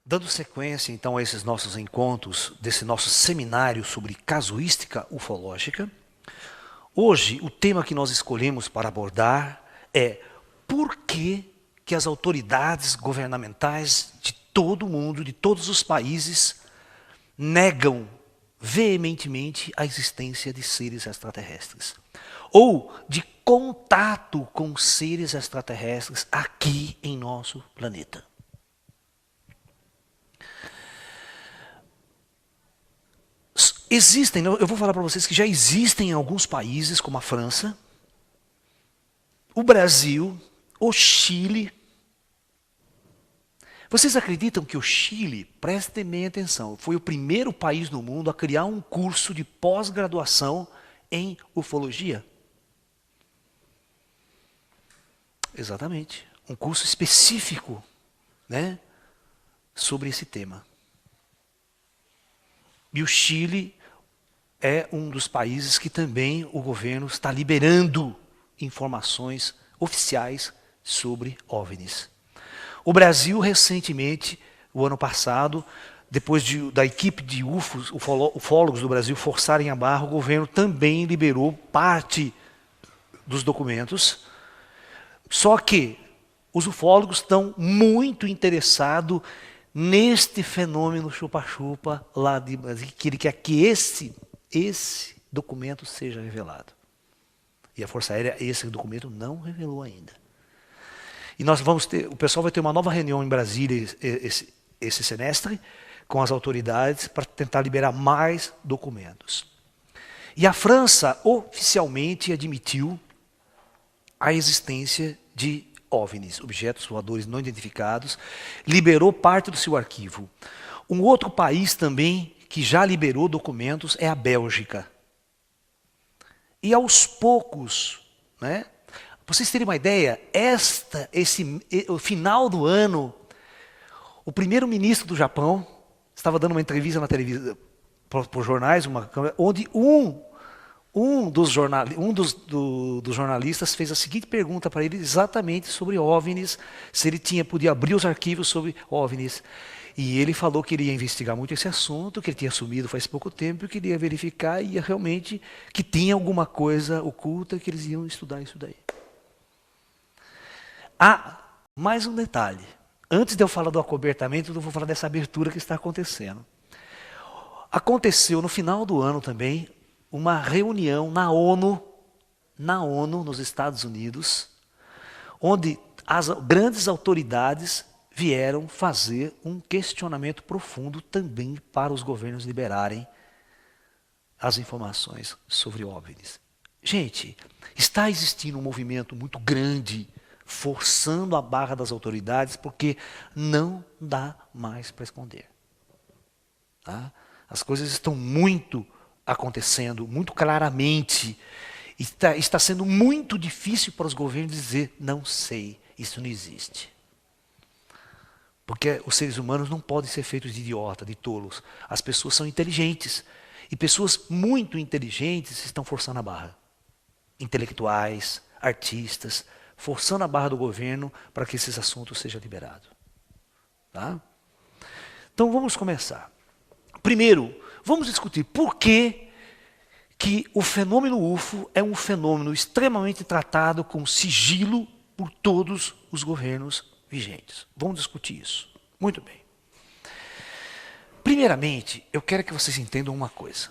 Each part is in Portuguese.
Dando sequência, então, a esses nossos encontros, desse nosso seminário sobre casuística ufológica, hoje o tema que nós escolhemos para abordar é por que as autoridades governamentais de todo o mundo, de todos os países, negam veementemente a existência de seres extraterrestres, ou de contato com seres extraterrestres aqui em nosso planeta. Existem, eu vou falar para vocês que já existem em alguns países, como a França, o Brasil, o Chile. Vocês acreditam que o Chile, prestem bem atenção, foi o primeiro país no mundo a criar um curso de pós-graduação em ufologia? Exatamente, um curso específico, né, sobre esse tema. E o Chile é um dos países que também o governo está liberando informações oficiais sobre OVNIs. O Brasil, recentemente, o ano passado, depois da equipe de ufólogos do Brasil forçarem a barra, o governo também liberou parte dos documentos. Só que os ufólogos estão muito interessados neste fenômeno chupa-chupa lá de Brasília, que ele quer que esse documento seja revelado. E a Força Aérea, esse documento não revelou ainda. E nós vamos ter, o pessoal vai ter uma nova reunião em Brasília esse semestre, com as autoridades, para tentar liberar mais documentos. E a França oficialmente admitiu a existência de OVNIs, objetos voadores não identificados, liberou parte do seu arquivo. Um outro país também que já liberou documentos é a Bélgica. E aos poucos, né? Para vocês terem uma ideia, o final do ano, o primeiro-ministro do Japão estava dando uma entrevista na televisão, por jornais, onde um dos jornalistas fez a seguinte pergunta para ele exatamente sobre OVNIs, se ele podia abrir os arquivos sobre OVNIs. E ele falou que ele ia investigar muito esse assunto, que ele tinha assumido faz pouco tempo, e que ele ia verificar e ia realmente que tinha alguma coisa oculta que eles iam estudar isso daí. Mais um detalhe. Antes de eu falar do acobertamento, eu vou falar dessa abertura que está acontecendo. Aconteceu no final do ano também uma reunião na ONU, nos Estados Unidos, onde as grandes autoridades vieram fazer um questionamento profundo também para os governos liberarem as informações sobre OVNIs. Gente, está existindo um movimento muito grande forçando a barra das autoridades porque não dá mais para esconder. Tá? As coisas estão muito acontecendo, muito claramente. Está sendo muito difícil para os governos dizer, não sei, isso não existe. Porque os seres humanos não podem ser feitos de idiota, de tolos. As pessoas são inteligentes. E pessoas muito inteligentes estão forçando a barra. Intelectuais, artistas, forçando a barra do governo para que esses assuntos sejam liberados. Tá? Então vamos começar. Primeiro, vamos discutir por que o fenômeno UFO é um fenômeno extremamente tratado com sigilo por todos os governos vigentes. Vamos discutir isso. Muito bem. Primeiramente, eu quero que vocês entendam uma coisa.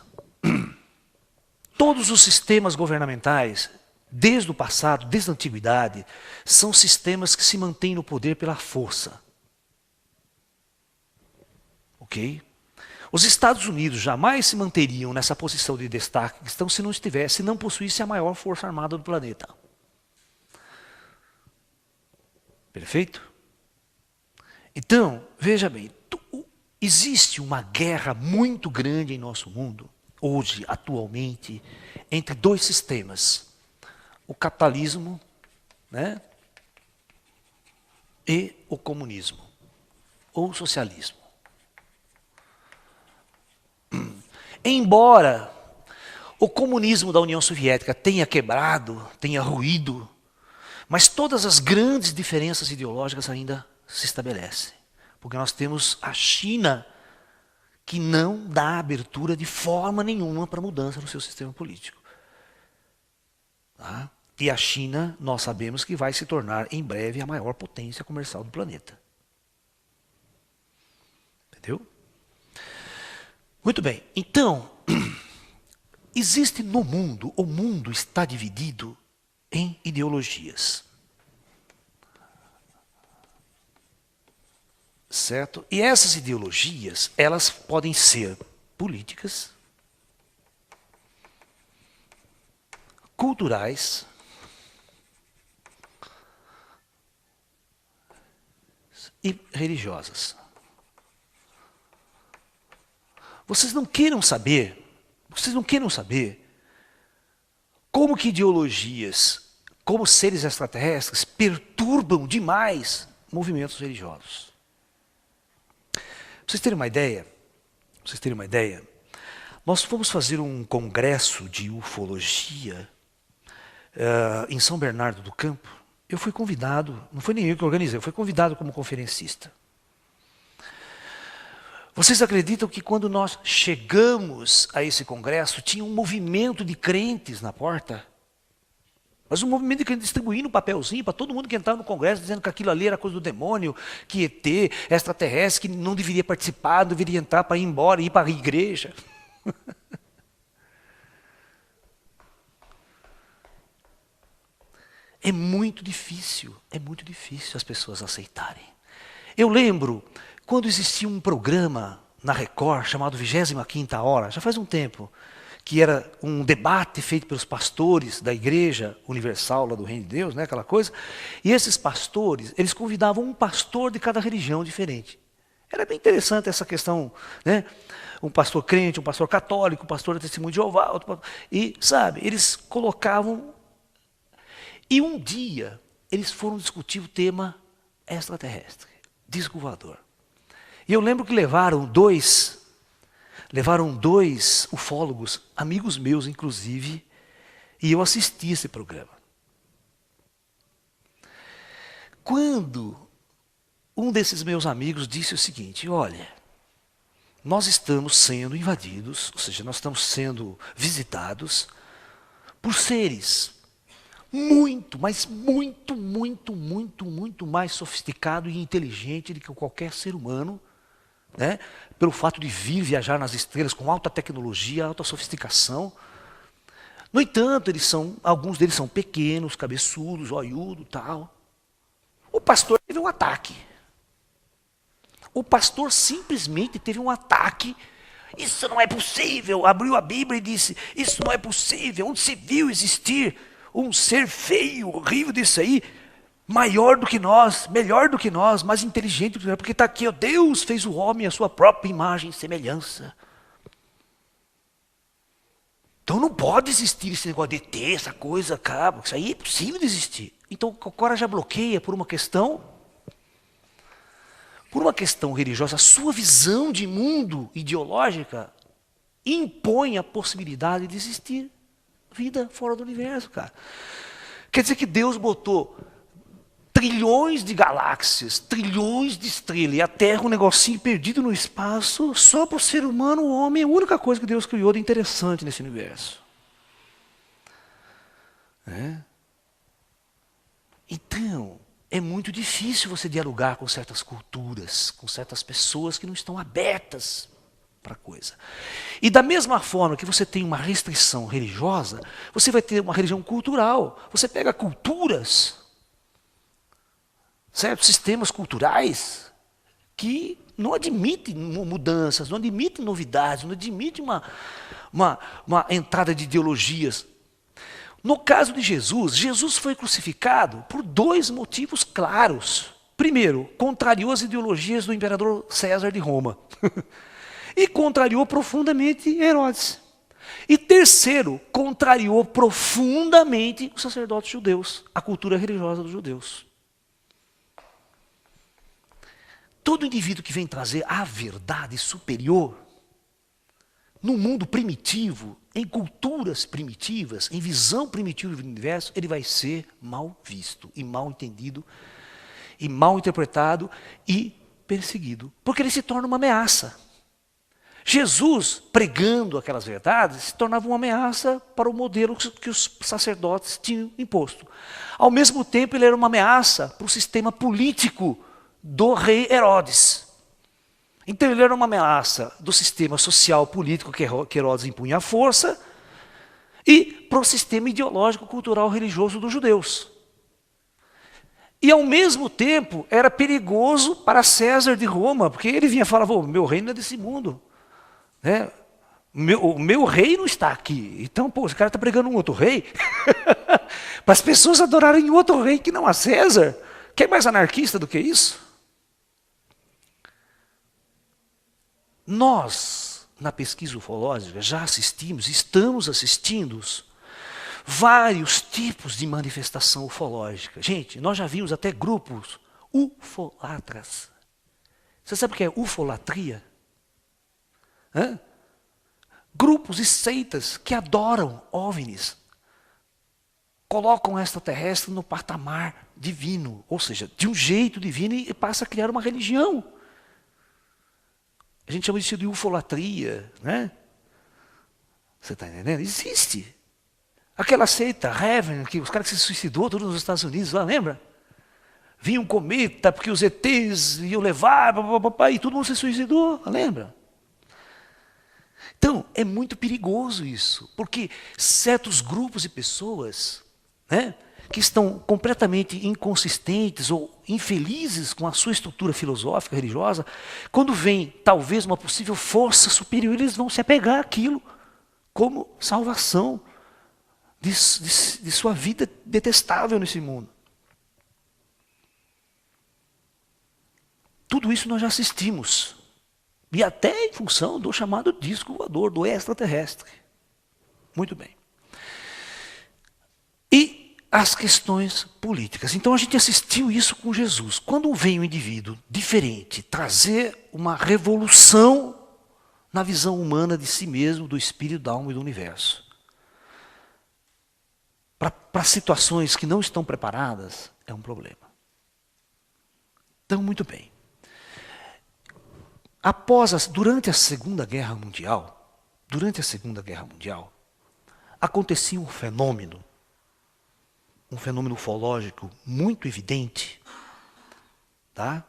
Todos os sistemas governamentais, desde o passado, desde a antiguidade, são sistemas que se mantêm no poder pela força. Ok? Os Estados Unidos jamais se manteriam nessa posição de destaque que estão se não possuísse a maior força armada do planeta. Perfeito? Então, veja bem, existe uma guerra muito grande em nosso mundo, hoje, atualmente, entre dois sistemas. O capitalismo, né, e o comunismo, ou o socialismo. Embora o comunismo da União Soviética tenha quebrado, tenha ruído, mas todas as grandes diferenças ideológicas ainda se estabelecem. Porque nós temos a China, que não dá abertura de forma nenhuma para mudança no seu sistema político. Tá? E a China, nós sabemos que vai se tornar em breve a maior potência comercial do planeta. Entendeu? Muito bem. Então, existe no mundo, o mundo está dividido em ideologias. Certo? E essas ideologias, elas podem ser políticas, culturais, e religiosas. Vocês não queiram saber como que ideologias, como seres extraterrestres, perturbam demais movimentos religiosos. Para vocês terem uma ideia, nós fomos fazer um congresso de ufologia em São Bernardo do Campo. Eu fui convidado, não foi nem eu que organizei, eu fui convidado como conferencista. Vocês acreditam que quando nós chegamos a esse congresso, tinha um movimento de crentes na porta? Mas um movimento de crentes distribuindo um papelzinho para todo mundo que entrava no congresso, dizendo que aquilo ali era coisa do demônio, que ET, extraterrestre, que não deveria participar, não deveria entrar para ir embora, ir para a igreja. É muito difícil as pessoas aceitarem. Eu lembro, quando existia um programa na Record, chamado 25ª Hora, já faz um tempo, que era um debate feito pelos pastores da Igreja Universal, lá do Reino de Deus, né, aquela coisa, e esses pastores, eles convidavam um pastor de cada religião diferente. Era bem interessante essa questão, né? Um pastor crente, um pastor católico, um pastor da Testemunho de Jeová, e, sabe, eles colocavam. E um dia, eles foram discutir o tema extraterrestre, disco voador. E eu lembro que levaram dois ufólogos, amigos meus inclusive, e eu assisti esse programa. Quando um desses meus amigos disse o seguinte: olha, nós estamos sendo invadidos, ou seja, nós estamos sendo visitados por seres muito, mas muito mais sofisticado e inteligente do que qualquer ser humano, né? Pelo fato de vir viajar nas estrelas com alta tecnologia, alta sofisticação. No entanto, alguns deles são pequenos, cabeçudos, olhudo, tal. O pastor teve um ataque. O pastor simplesmente teve um ataque. Isso não é possível. Abriu a Bíblia e disse: isso não é possível. Onde se viu existir um ser feio, horrível disso aí, maior do que nós, melhor do que nós, mais inteligente do que nós, porque está aqui, ó, Deus fez o homem à sua própria imagem e semelhança. Então não pode existir esse negócio de ET, essa coisa, cara, isso aí é possível de existir. Então o cara já bloqueia por uma questão religiosa. A sua visão de mundo ideológica impõe a possibilidade de existir vida fora do universo, cara. Quer dizer que Deus botou trilhões de galáxias, trilhões de estrelas, e a Terra um negocinho perdido no espaço, só para o ser humano, o homem, é a única coisa que Deus criou de interessante nesse universo. Então, é muito difícil você dialogar com certas culturas, com certas pessoas que não estão abertas para a coisa. E da mesma forma que você tem uma restrição religiosa, você vai ter uma religião cultural. Você pega culturas, certo? Sistemas culturais que não admitem mudanças, não admitem novidades, não admitem uma entrada de ideologias. No caso de Jesus, Jesus foi crucificado por dois motivos claros. Primeiro, contrariou as ideologias do imperador César de Roma. E contrariou profundamente Herodes. E terceiro, contrariou profundamente os sacerdotes judeus, a cultura religiosa dos judeus. Todo indivíduo que vem trazer a verdade superior, no mundo primitivo, em culturas primitivas, em visão primitiva do universo, ele vai ser mal visto, e mal entendido, e mal interpretado, e perseguido, porque ele se torna uma ameaça. Jesus, pregando aquelas verdades, se tornava uma ameaça para o modelo que os sacerdotes tinham imposto. Ao mesmo tempo, ele era uma ameaça para o sistema político do rei Herodes. Então, ele era uma ameaça do sistema social político que Herodes impunha à força e para o sistema ideológico, cultural, religioso dos judeus. E, ao mesmo tempo, era perigoso para César de Roma, porque ele vinha e falava, meu reino é desse mundo. Né? O meu rei não está aqui. Então, esse cara está pregando um outro rei. Para as pessoas adorarem outro rei que não a César. Que é mais anarquista do que isso? Nós, na pesquisa ufológica, já assistimos, estamos assistindo vários tipos de manifestação ufológica. Gente, nós já vimos até grupos ufolatras. Você sabe o que é ufolatria? Grupos e seitas que adoram OVNIs, colocam extraterrestre no patamar divino, ou seja, de um jeito divino e passa a criar uma religião. A gente chama isso de ufolatria, né? Você está entendendo? Existe. Aquela seita, Heaven, que os caras que se suicidou todos nos Estados Unidos, lá, lembra? Vinha um cometa porque os ETs iam levar, e todo mundo se suicidou, lembra? Então, é muito perigoso isso, porque certos grupos de pessoas, né, que estão completamente inconsistentes ou infelizes com a sua estrutura filosófica, religiosa, quando vem talvez uma possível força superior, eles vão se apegar àquilo como salvação de sua vida detestável nesse mundo. Tudo isso nós já assistimos. E até em função do chamado disco voador, do extraterrestre. Muito bem. E as questões políticas. Então a gente assistiu isso com Jesus. Quando vem um indivíduo diferente trazer uma revolução na visão humana de si mesmo, do espírito, da alma e do universo, para situações que não estão preparadas, é um problema. Então, muito bem. Durante a Segunda Guerra Mundial, acontecia um fenômeno ufológico muito evidente, tá?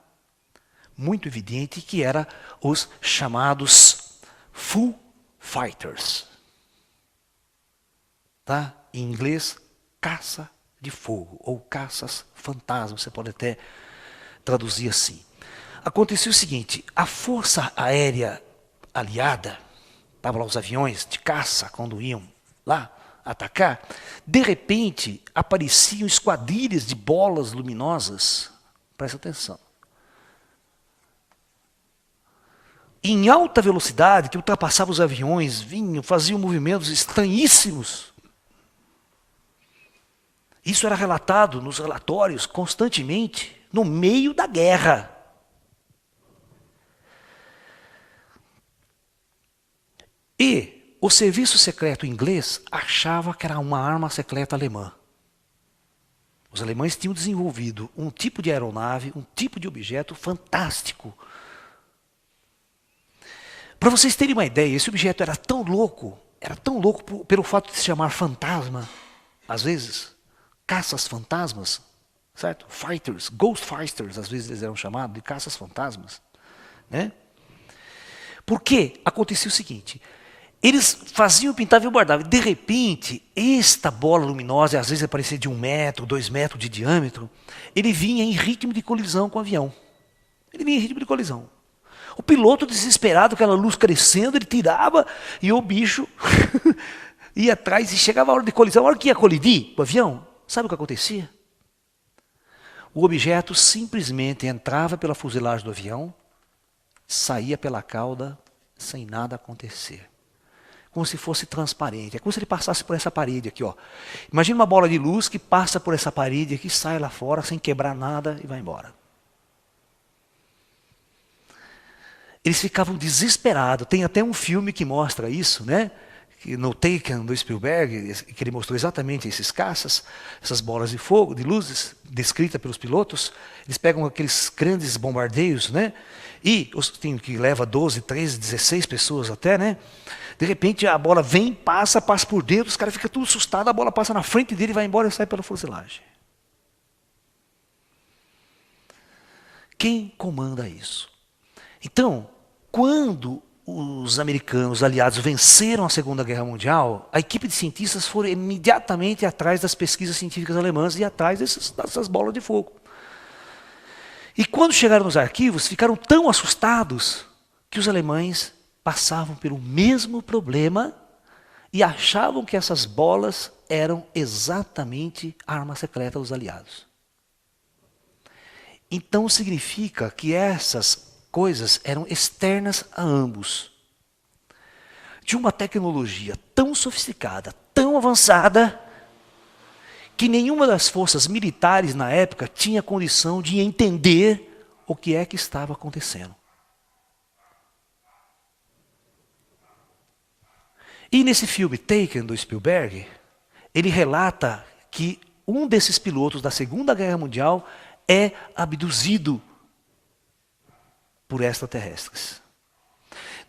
Muito evidente, que era os chamados Foo Fighters. Tá? Em inglês, caça de fogo, ou caças fantasmas, você pode até traduzir assim. Aconteceu o seguinte, a força aérea aliada, estavam lá os aviões de caça, quando iam lá atacar, de repente apareciam esquadrilhas de bolas luminosas, presta atenção, em alta velocidade, que ultrapassavam os aviões, vinham, faziam movimentos estranhíssimos. Isso era relatado nos relatórios constantemente, no meio da guerra. E o serviço secreto inglês achava que era uma arma secreta alemã. Os alemães tinham desenvolvido um tipo de aeronave, um tipo de objeto fantástico. Para vocês terem uma ideia, esse objeto era tão louco pelo fato de se chamar fantasma, às vezes, caças fantasmas, certo? Fighters, ghost fighters, às vezes eles eram chamados de caças fantasmas, né? Porque acontecia o seguinte, eles faziam, pintavam e guardavam, de repente, esta bola luminosa, às vezes aparecia de 1 metro, 2 metros de diâmetro, ele vinha em ritmo de colisão com o avião. Ele vinha em ritmo de colisão. O piloto, desesperado, aquela luz crescendo, ele tirava e o bicho ia atrás e chegava a hora de colisão. A hora que ia colidir o avião, sabe o que acontecia? O objeto simplesmente entrava pela fuselagem do avião, saía pela cauda sem nada acontecer. Como se fosse transparente. É como se ele passasse por essa parede aqui, ó. Imagina uma bola de luz que passa por essa parede aqui, sai lá fora sem quebrar nada e vai embora. Eles ficavam desesperados. Tem até um filme que mostra isso, né? no Taken do Spielberg, que ele mostrou exatamente esses caças, essas bolas de fogo, de luzes, descritas pelos pilotos, eles pegam aqueles grandes bombardeios, né? E que leva 12, 13, 16 pessoas até, né? De repente a bola vem, passa por dentro, os caras ficam tudo assustados, a bola passa na frente dele, vai embora e sai pela fuselagem. Quem comanda isso? Então, quando os americanos, os aliados, venceram a Segunda Guerra Mundial, a equipe de cientistas foram imediatamente atrás das pesquisas científicas alemãs e atrás dessas bolas de fogo. E quando chegaram nos arquivos, ficaram tão assustados que os alemães passavam pelo mesmo problema e achavam que essas bolas eram exatamente a arma secreta dos aliados. Então significa que essas coisas eram externas a ambos. De uma tecnologia tão sofisticada, tão avançada, que nenhuma das forças militares na época tinha condição de entender o que é que estava acontecendo. E nesse filme Taken, do Spielberg, ele relata que um desses pilotos da Segunda Guerra Mundial é abduzido por extraterrestres.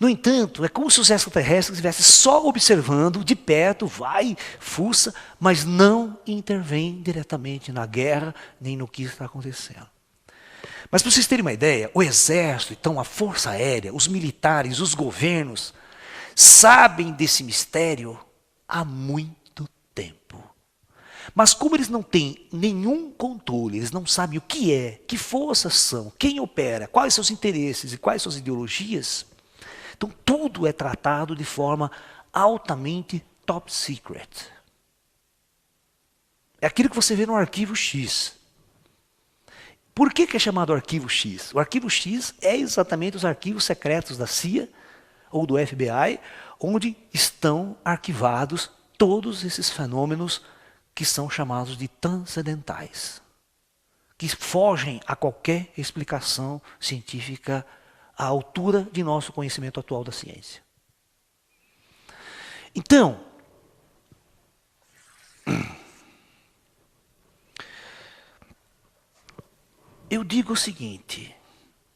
No entanto, é como se os extraterrestres estivessem só observando de perto, vai, fuça, mas não intervém diretamente na guerra, nem no que está acontecendo. Mas para vocês terem uma ideia, o exército, então a força aérea, os militares, os governos, sabem desse mistério há muito tempo. Mas como eles não têm nenhum controle, eles não sabem o que é, que forças são, quem opera, quais são os interesses e quais são as ideologias, então tudo é tratado de forma altamente top secret. É aquilo que você vê no arquivo X. Por que é chamado arquivo X? O arquivo X é exatamente os arquivos secretos da CIA ou do FBI, onde estão arquivados todos esses fenômenos que são chamados de transcendentais, que fogem a qualquer explicação científica à altura de nosso conhecimento atual da ciência. Então, eu digo o seguinte,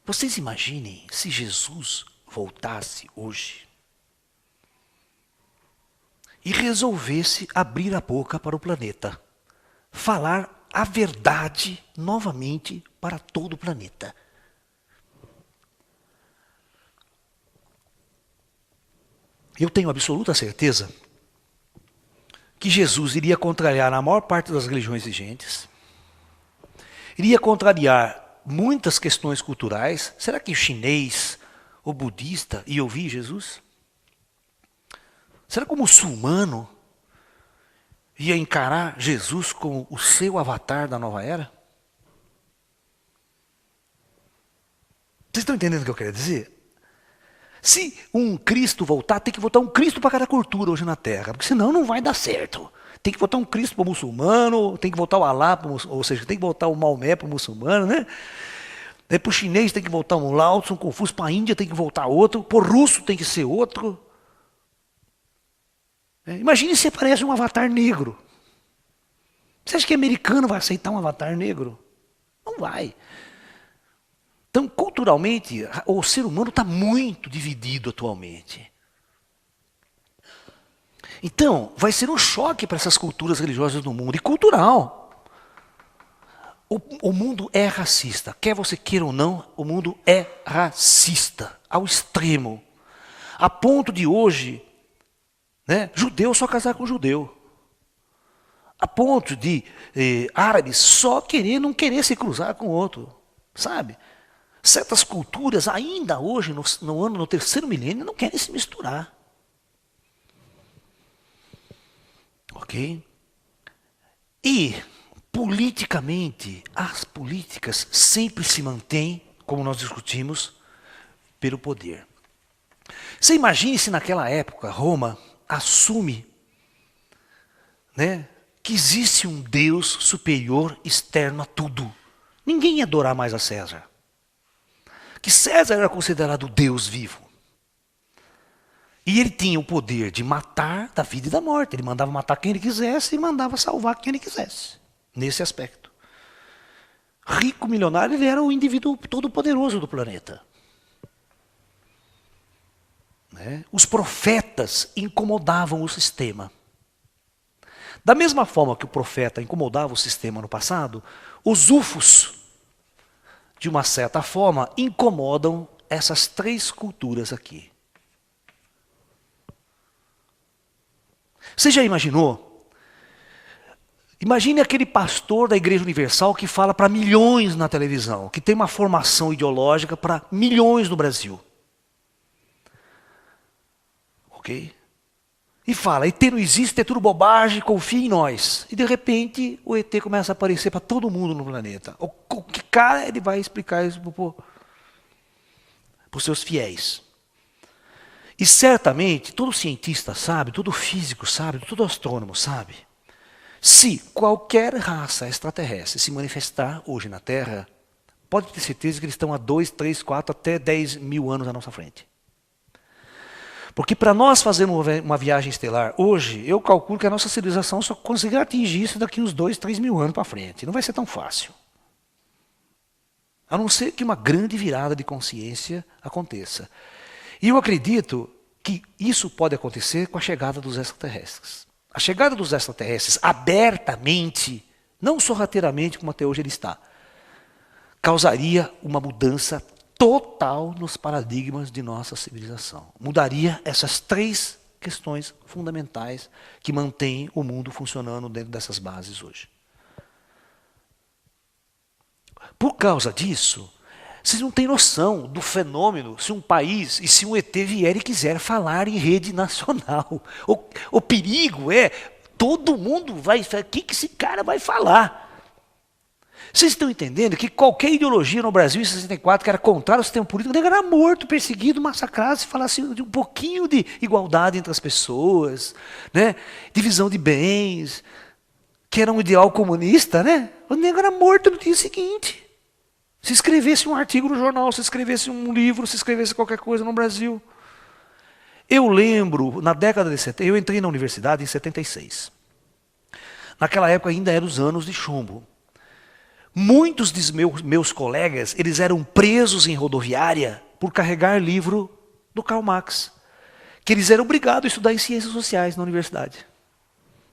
vocês imaginem se Jesus voltasse hoje e resolvesse abrir a boca para o planeta, falar a verdade novamente para todo o planeta. Eu tenho absoluta certeza que Jesus iria contrariar a maior parte das religiões vigentes, iria contrariar muitas questões culturais. Será que o chinês, o budista ia ouvir Jesus? Será que o muçulmano ia encarar Jesus como o seu avatar da nova era? Vocês estão entendendo o que eu quero dizer? Se um Cristo voltar, tem que voltar um Cristo para cada cultura hoje na Terra, porque senão não vai dar certo. Tem que voltar um Cristo para o muçulmano, tem que voltar o Alá, ou seja, tem que voltar o Maomé para o muçulmano, né? Para o chinês tem que voltar um Lao Tzu, um Confúcio, para a Índia tem que voltar outro, para o russo tem que ser outro. Imagine se aparece um avatar negro. Você acha que americano vai aceitar um avatar negro? Não vai. Então, culturalmente, o ser humano está muito dividido atualmente. Então, vai ser um choque para essas culturas religiosas do mundo, e cultural. O mundo é racista. Quer você queira ou não, o mundo é racista, ao extremo. A ponto de hoje, né, judeu só casar com judeu. A ponto de árabes só não querer se cruzar com outro. Sabe? Certas culturas, ainda hoje, no terceiro milênio, não querem se misturar. Ok? E, politicamente, as políticas sempre se mantêm, como nós discutimos, pelo poder. Você imagine se naquela época Roma assume, né, que existe um Deus superior externo a tudo. Ninguém ia adorar mais a César. Que César era considerado Deus vivo. E ele tinha o poder de matar da vida e da morte. Ele mandava matar quem ele quisesse e mandava salvar quem ele quisesse. Nesse aspecto. Rico, milionário, ele era o indivíduo todo poderoso do planeta. Né? Os profetas incomodavam o sistema. Da mesma forma que o profeta incomodava o sistema no passado, os ufos, de uma certa forma, incomodam essas três culturas aqui. Você já imaginou? Imagine aquele pastor da Igreja Universal que fala para milhões na televisão, que tem uma formação ideológica para milhões no Brasil. Ok? E fala, ET não existe, é tudo bobagem, confia em nós. E de repente o ET começa a aparecer para todo mundo no planeta. Que cara ele vai explicar isso para os seus fiéis? E certamente todo cientista sabe, todo físico sabe, todo astrônomo sabe. Se qualquer raça extraterrestre se manifestar hoje na Terra, pode ter certeza que eles estão a 2, 3, 4, até 10 mil anos à nossa frente. Porque para nós fazermos uma viagem estelar hoje, eu calculo que a nossa civilização só conseguirá atingir isso daqui uns 2, 3 mil anos para frente. Não vai ser tão fácil. A não ser que uma grande virada de consciência aconteça. E eu acredito que isso pode acontecer com a chegada dos extraterrestres. A chegada dos extraterrestres abertamente, não sorrateiramente como até hoje ele está, causaria uma mudança total nos paradigmas de nossa civilização. Mudaria essas três questões fundamentais que mantêm o mundo funcionando dentro dessas bases hoje. Por causa disso, vocês não têm noção do fenômeno se um país e se um ET vier e quiser falar em rede nacional. O perigo é, todo mundo vai falar, o que esse cara vai falar? Vocês estão entendendo que qualquer ideologia no Brasil em 64 que era contrária ao sistema político, era morto, perseguido, massacrado, se falasse de um pouquinho de igualdade entre as pessoas, né? Divisão de bens, que era um ideal comunista, né? O negro era morto no dia seguinte. Se escrevesse um artigo no jornal, se escrevesse um livro, se escrevesse qualquer coisa no Brasil. Eu lembro, na década de 70, eu entrei na universidade em 76. Naquela época ainda eram os anos de chumbo. Muitos dos meus colegas, eles eram presos em rodoviária por carregar livro do Karl Marx. Que eles eram obrigados a estudar em ciências sociais na universidade.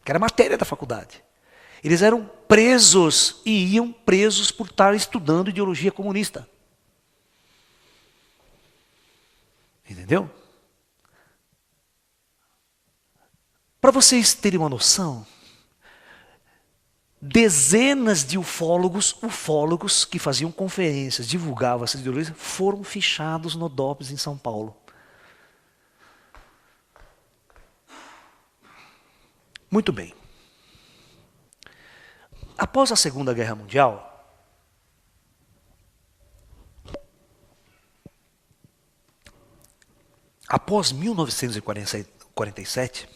Que era matéria da faculdade. Eles eram presos e iam presos por estar estudando ideologia comunista. Entendeu? Para vocês terem uma noção, dezenas de ufólogos que faziam conferências, divulgavam essas ideologias, foram fichados no DOPS em São Paulo. Muito bem. Após a Segunda Guerra Mundial, após 1947,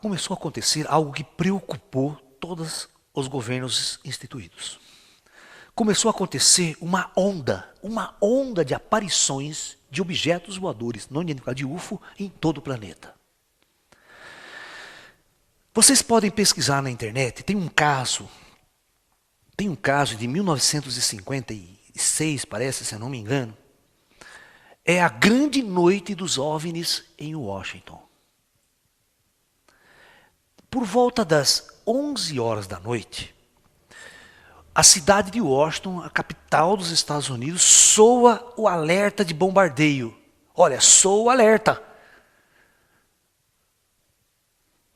começou a acontecer algo que preocupou todos os governos instituídos. Começou a acontecer uma onda de aparições de objetos voadores, não identificados, de UFO, em todo o planeta. Vocês podem pesquisar na internet, tem um caso de 1956, parece, se eu não me engano. É a grande noite dos OVNIs em Washington. Por volta das 11 horas da noite, a cidade de Washington, a capital dos Estados Unidos, soa o alerta de bombardeio. Olha, soa o alerta.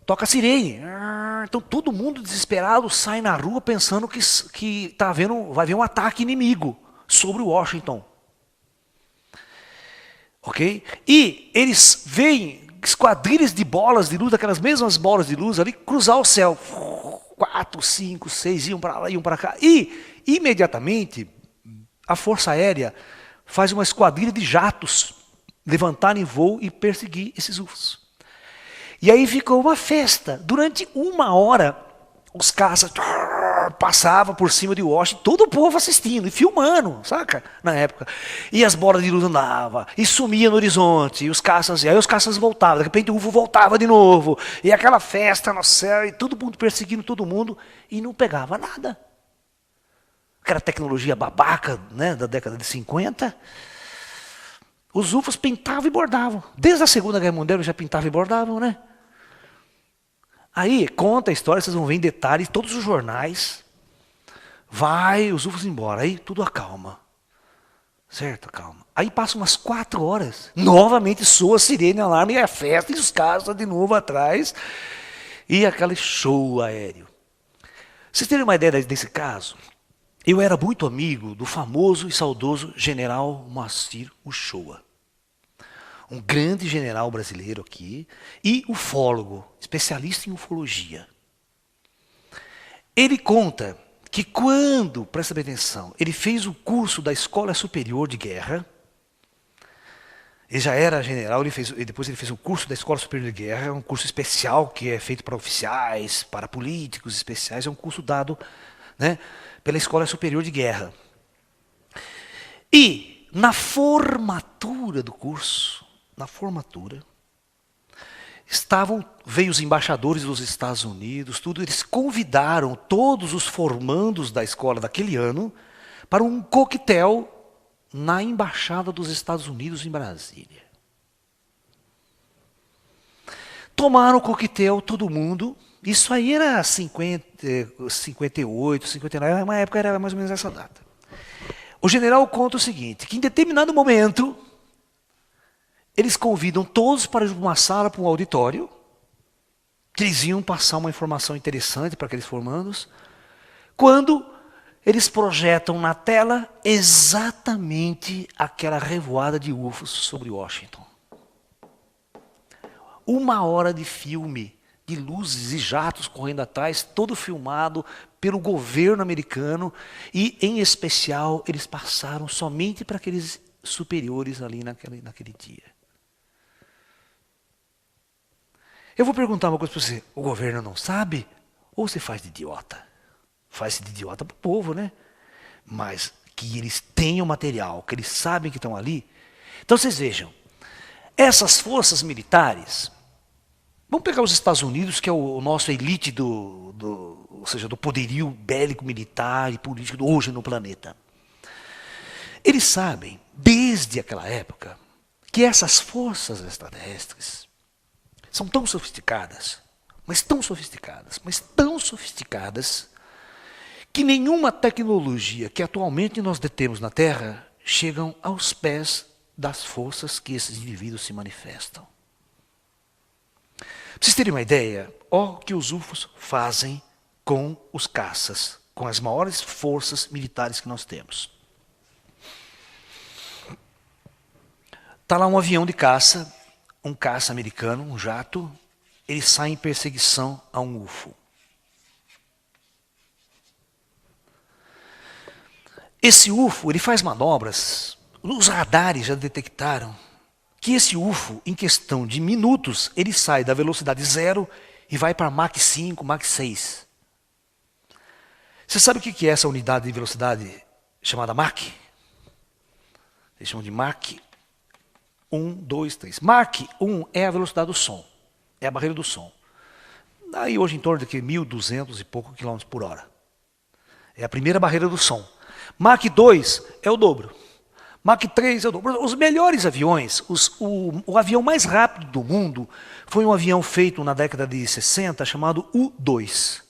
Toca a sirene. Então todo mundo desesperado sai na rua pensando que vai haver um ataque inimigo sobre Washington. Ok? E eles veem esquadrilhas de bolas de luz, aquelas mesmas bolas de luz ali, cruzar o céu. 4, 5, 6, iam para lá, iam para cá. E, imediatamente, a Força Aérea faz uma esquadrilha de jatos levantar em voo e perseguir esses UFOs. E aí ficou uma festa. Durante 1 hora, os caças passava por cima de Washington, todo o povo assistindo e filmando, saca? Na época. E as bolas de luz andavam, e sumia no horizonte, e aí os caças voltavam, de repente o UFO voltava de novo, e aquela festa no céu, e todo mundo perseguindo todo mundo, e não pegava nada. Aquela tecnologia babaca, né, da década de 50, os UFOs pintavam e bordavam. Desde a Segunda Guerra Mundial eles já pintavam e bordavam, né? Aí, conta a história, vocês vão ver em detalhes, todos os jornais. Vai, os UFOs embora. Aí, tudo acalma. Certo? Acalma. Aí, passa umas 4 horas. Novamente, soa a sirene, alarme, e a festa, e os caras estão de novo atrás. E aquele show aéreo. Vocês terem uma ideia desse caso? Eu era muito amigo do famoso e saudoso general Moacir Uchoa. Um grande general brasileiro aqui, e ufólogo, especialista em ufologia. Ele conta que quando, presta bem atenção, ele fez o curso da Escola Superior de Guerra, ele já era general, depois ele fez o curso da Escola Superior de Guerra, um curso especial que é feito para oficiais, para políticos especiais, é um curso dado, né, pela Escola Superior de Guerra. E na formatura do curso, veio os embaixadores dos Estados Unidos, tudo, eles convidaram todos os formandos da escola daquele ano para um coquetel na Embaixada dos Estados Unidos em Brasília. Tomaram o coquetel todo mundo, isso aí era 58, 59, uma época era mais ou menos essa data. O general conta o seguinte, que em determinado momento, eles convidam todos para ir para uma sala, para um auditório, que eles iam passar uma informação interessante para aqueles formandos, quando eles projetam na tela exatamente aquela revoada de UFOs sobre Washington. 1 hora de filme, de luzes e jatos correndo atrás, todo filmado pelo governo americano, e em especial eles passaram somente para aqueles superiores ali naquele dia. Eu vou perguntar uma coisa para você, o governo não sabe? Ou você faz de idiota? Faz de idiota para o povo, né? Mas que eles tenham material, que eles sabem que estão ali. Então vocês vejam, essas forças militares, vamos pegar os Estados Unidos, que é o nosso elite ou seja, do poderio bélico, militar e político hoje no planeta. Eles sabem, desde aquela época, que essas forças extraterrestres são tão sofisticadas, mas tão sofisticadas, que nenhuma tecnologia que atualmente nós detemos na Terra chegam aos pés das forças que esses indivíduos se manifestam. Para vocês terem uma ideia, ó o que os UFOs fazem com os caças, com as maiores forças militares que nós temos. Está lá um avião de caça, um caça americano, um jato, ele sai em perseguição a um UFO. Esse UFO, ele faz manobras, os radares já detectaram que esse UFO, em questão de minutos, ele sai da velocidade 0 e vai para Mach 5, Mach 6. Você sabe o que é essa unidade de velocidade chamada Mach? Eles chamam de Mach 1, 2, 3. Mach 1 é a velocidade do som, é a barreira do som. Daí hoje em torno de 1.200 e pouco quilômetros por hora. É a primeira barreira do som. Mach 2 é o dobro. Mach 3 é o dobro. Os melhores aviões, o avião mais rápido do mundo foi um avião feito na década de 60 chamado U-2.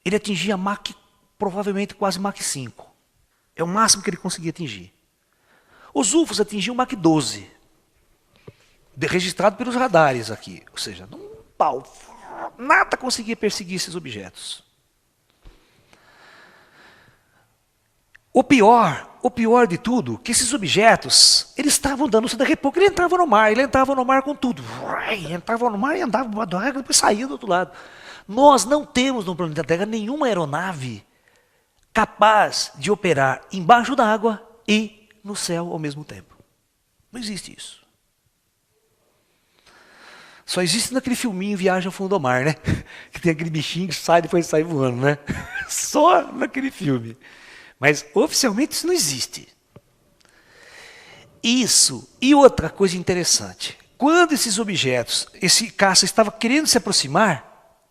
Ele atingia Mach, provavelmente quase Mach 5. É o máximo que ele conseguia atingir. Os UFOs atingiam Mach 12, registrado pelos radares aqui. Ou seja, nada conseguia perseguir esses objetos. O pior de tudo, que esses objetos, eles estavam dando-se daqui a pouco, ele entrava no mar com tudo. Entrava no mar e andava para a água, depois saía do outro lado. Nós não temos no planeta Terra nenhuma aeronave capaz de operar embaixo da água e no céu ao mesmo tempo. Não existe isso. Só existe naquele filminho Viagem ao Fundo do Mar, né? Que tem aquele bichinho que sai e depois sai voando, né? Só naquele filme. Mas oficialmente isso não existe. Isso. E outra coisa interessante. Quando esses objetos, esse caça estava querendo se aproximar,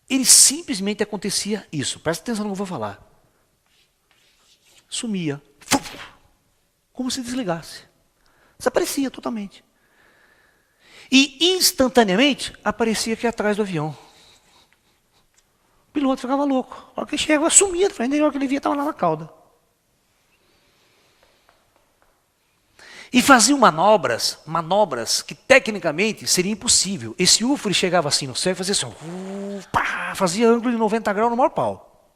ele simplesmente acontecia isso. Presta atenção no que eu vou falar. Sumia. Como se desligasse. Desaparecia totalmente. E instantaneamente aparecia aqui atrás do avião. O piloto ficava louco. A hora que ele chegava, sumia de frente, a hora que ele via, estava lá na cauda. E faziam manobras que tecnicamente seria impossível. Esse UFO ele chegava assim no céu e fazia assim, fazia ângulo de 90 graus no maior pau.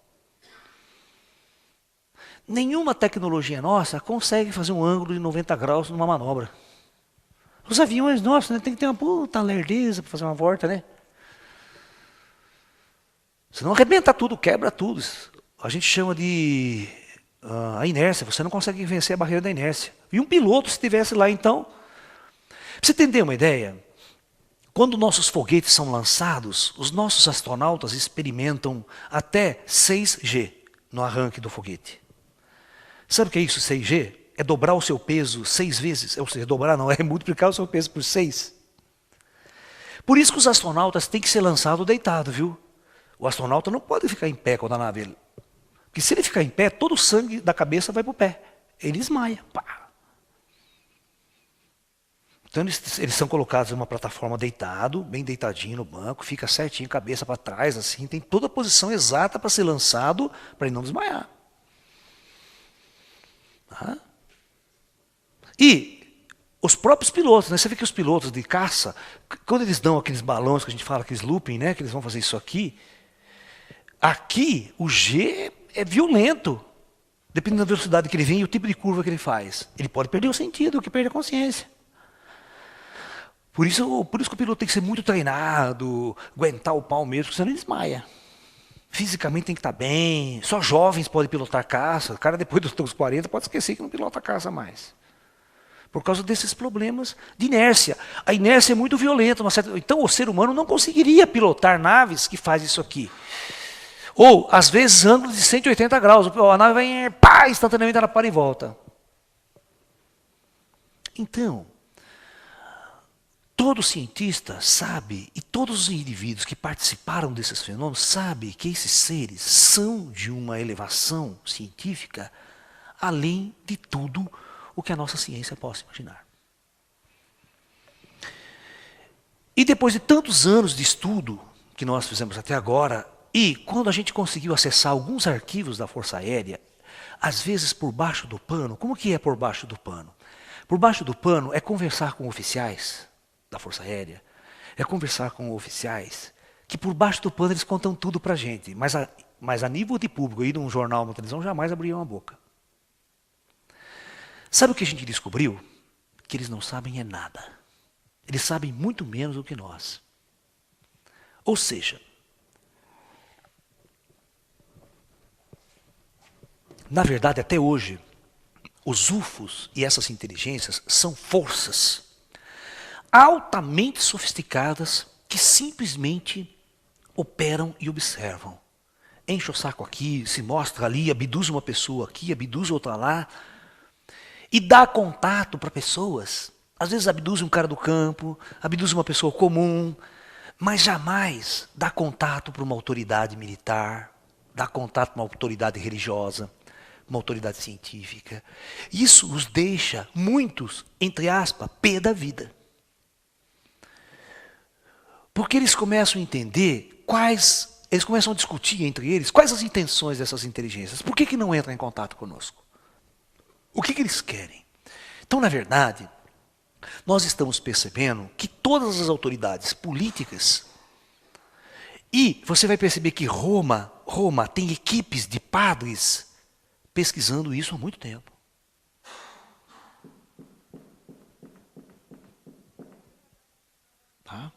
Nenhuma tecnologia nossa consegue fazer um ângulo de 90 graus numa manobra. Os aviões nossos, né, tem que ter uma puta lerdeza para fazer uma volta, né? Senão arrebenta tudo, quebra tudo. A gente chama de a inércia. Você não consegue vencer a barreira da inércia. E um piloto, se estivesse lá, então... Pra você entender uma ideia, quando nossos foguetes são lançados, os nossos astronautas experimentam até 6G no arranque do foguete. Sabe o que é isso, 6G? É dobrar o seu peso 6 vezes. Ou seja, dobrar não, é multiplicar o seu peso por 6. Por isso que os astronautas têm que ser lançados deitados, viu? O astronauta não pode ficar em pé quando a nave... Porque se ele ficar em pé, todo o sangue da cabeça vai para o pé. Ele desmaia. Pá. Então eles são colocados em uma plataforma deitado, bem deitadinho no banco, fica certinho, cabeça para trás, assim, tem toda a posição exata para ser lançado, para ele não desmaiar. Tá? E os próprios pilotos, né? Você vê que os pilotos de caça, quando eles dão aqueles balões que a gente fala, aqueles looping, né? Que eles vão fazer isso aqui, aqui o G é violento, dependendo da velocidade que ele vem e o tipo de curva que ele faz. Ele pode perder o sentido, que perde a consciência. Por isso que o piloto tem que ser muito treinado, aguentar o pau mesmo, porque senão ele desmaia. Fisicamente tem que estar bem, só jovens podem pilotar caça, o cara depois dos 40 pode esquecer que não pilota caça mais. Por causa desses problemas de inércia. A inércia é muito violenta. Então o ser humano não conseguiria pilotar naves que fazem isso aqui. Ou, às vezes, ângulos de 180 graus. A nave vai, pá, instantaneamente ela para e volta. Então, todo cientista sabe, e todos os indivíduos que participaram desses fenômenos sabem que esses seres são de uma elevação científica além de tudo o que a nossa ciência possa imaginar. E depois de tantos anos de estudo que nós fizemos até agora, e quando a gente conseguiu acessar alguns arquivos da Força Aérea, às vezes por baixo do pano, como que é por baixo do pano? Por baixo do pano é conversar com oficiais da Força Aérea, é conversar com oficiais que por baixo do pano eles contam tudo pra gente, mas a nível de público, ir num jornal, numa televisão, jamais abriam a boca. Sabe o que a gente descobriu? Que eles não sabem é nada. Eles sabem muito menos do que nós. Ou seja, na verdade, até hoje, os UFOs e essas inteligências são forças altamente sofisticadas que simplesmente operam e observam. Enche o saco aqui, se mostra ali, abduz uma pessoa aqui, abduz outra lá, e dá contato para pessoas. Às vezes abduz um cara do campo, abduz uma pessoa comum, mas jamais dá contato para uma autoridade militar, dá contato para uma autoridade religiosa, uma autoridade científica. Isso os deixa, muitos, entre aspas, pé da vida. Porque eles começam a entender eles começam a discutir entre eles quais as intenções dessas inteligências. Por que não entram em contato conosco? O que eles querem? Então, na verdade, nós estamos percebendo que todas as autoridades políticas, e você vai perceber que Roma tem equipes de padres pesquisando isso há muito tempo. Tá?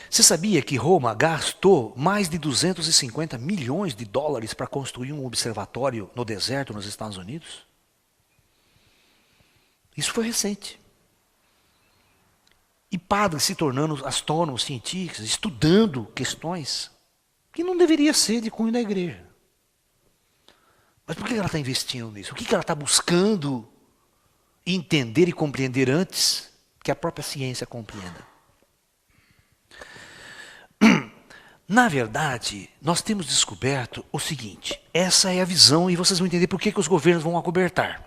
Você sabia que Roma gastou mais de 250 milhões de dólares para construir um observatório no deserto nos Estados Unidos? Isso foi recente. E padres se tornando astrônomos, cientistas, estudando questões que não deveria ser de cunho da igreja. Mas por que ela está investindo nisso? O que ela está buscando entender e compreender antes que a própria ciência compreenda? Na verdade, nós temos descoberto o seguinte, essa é a visão e vocês vão entender por que os governos vão acobertar.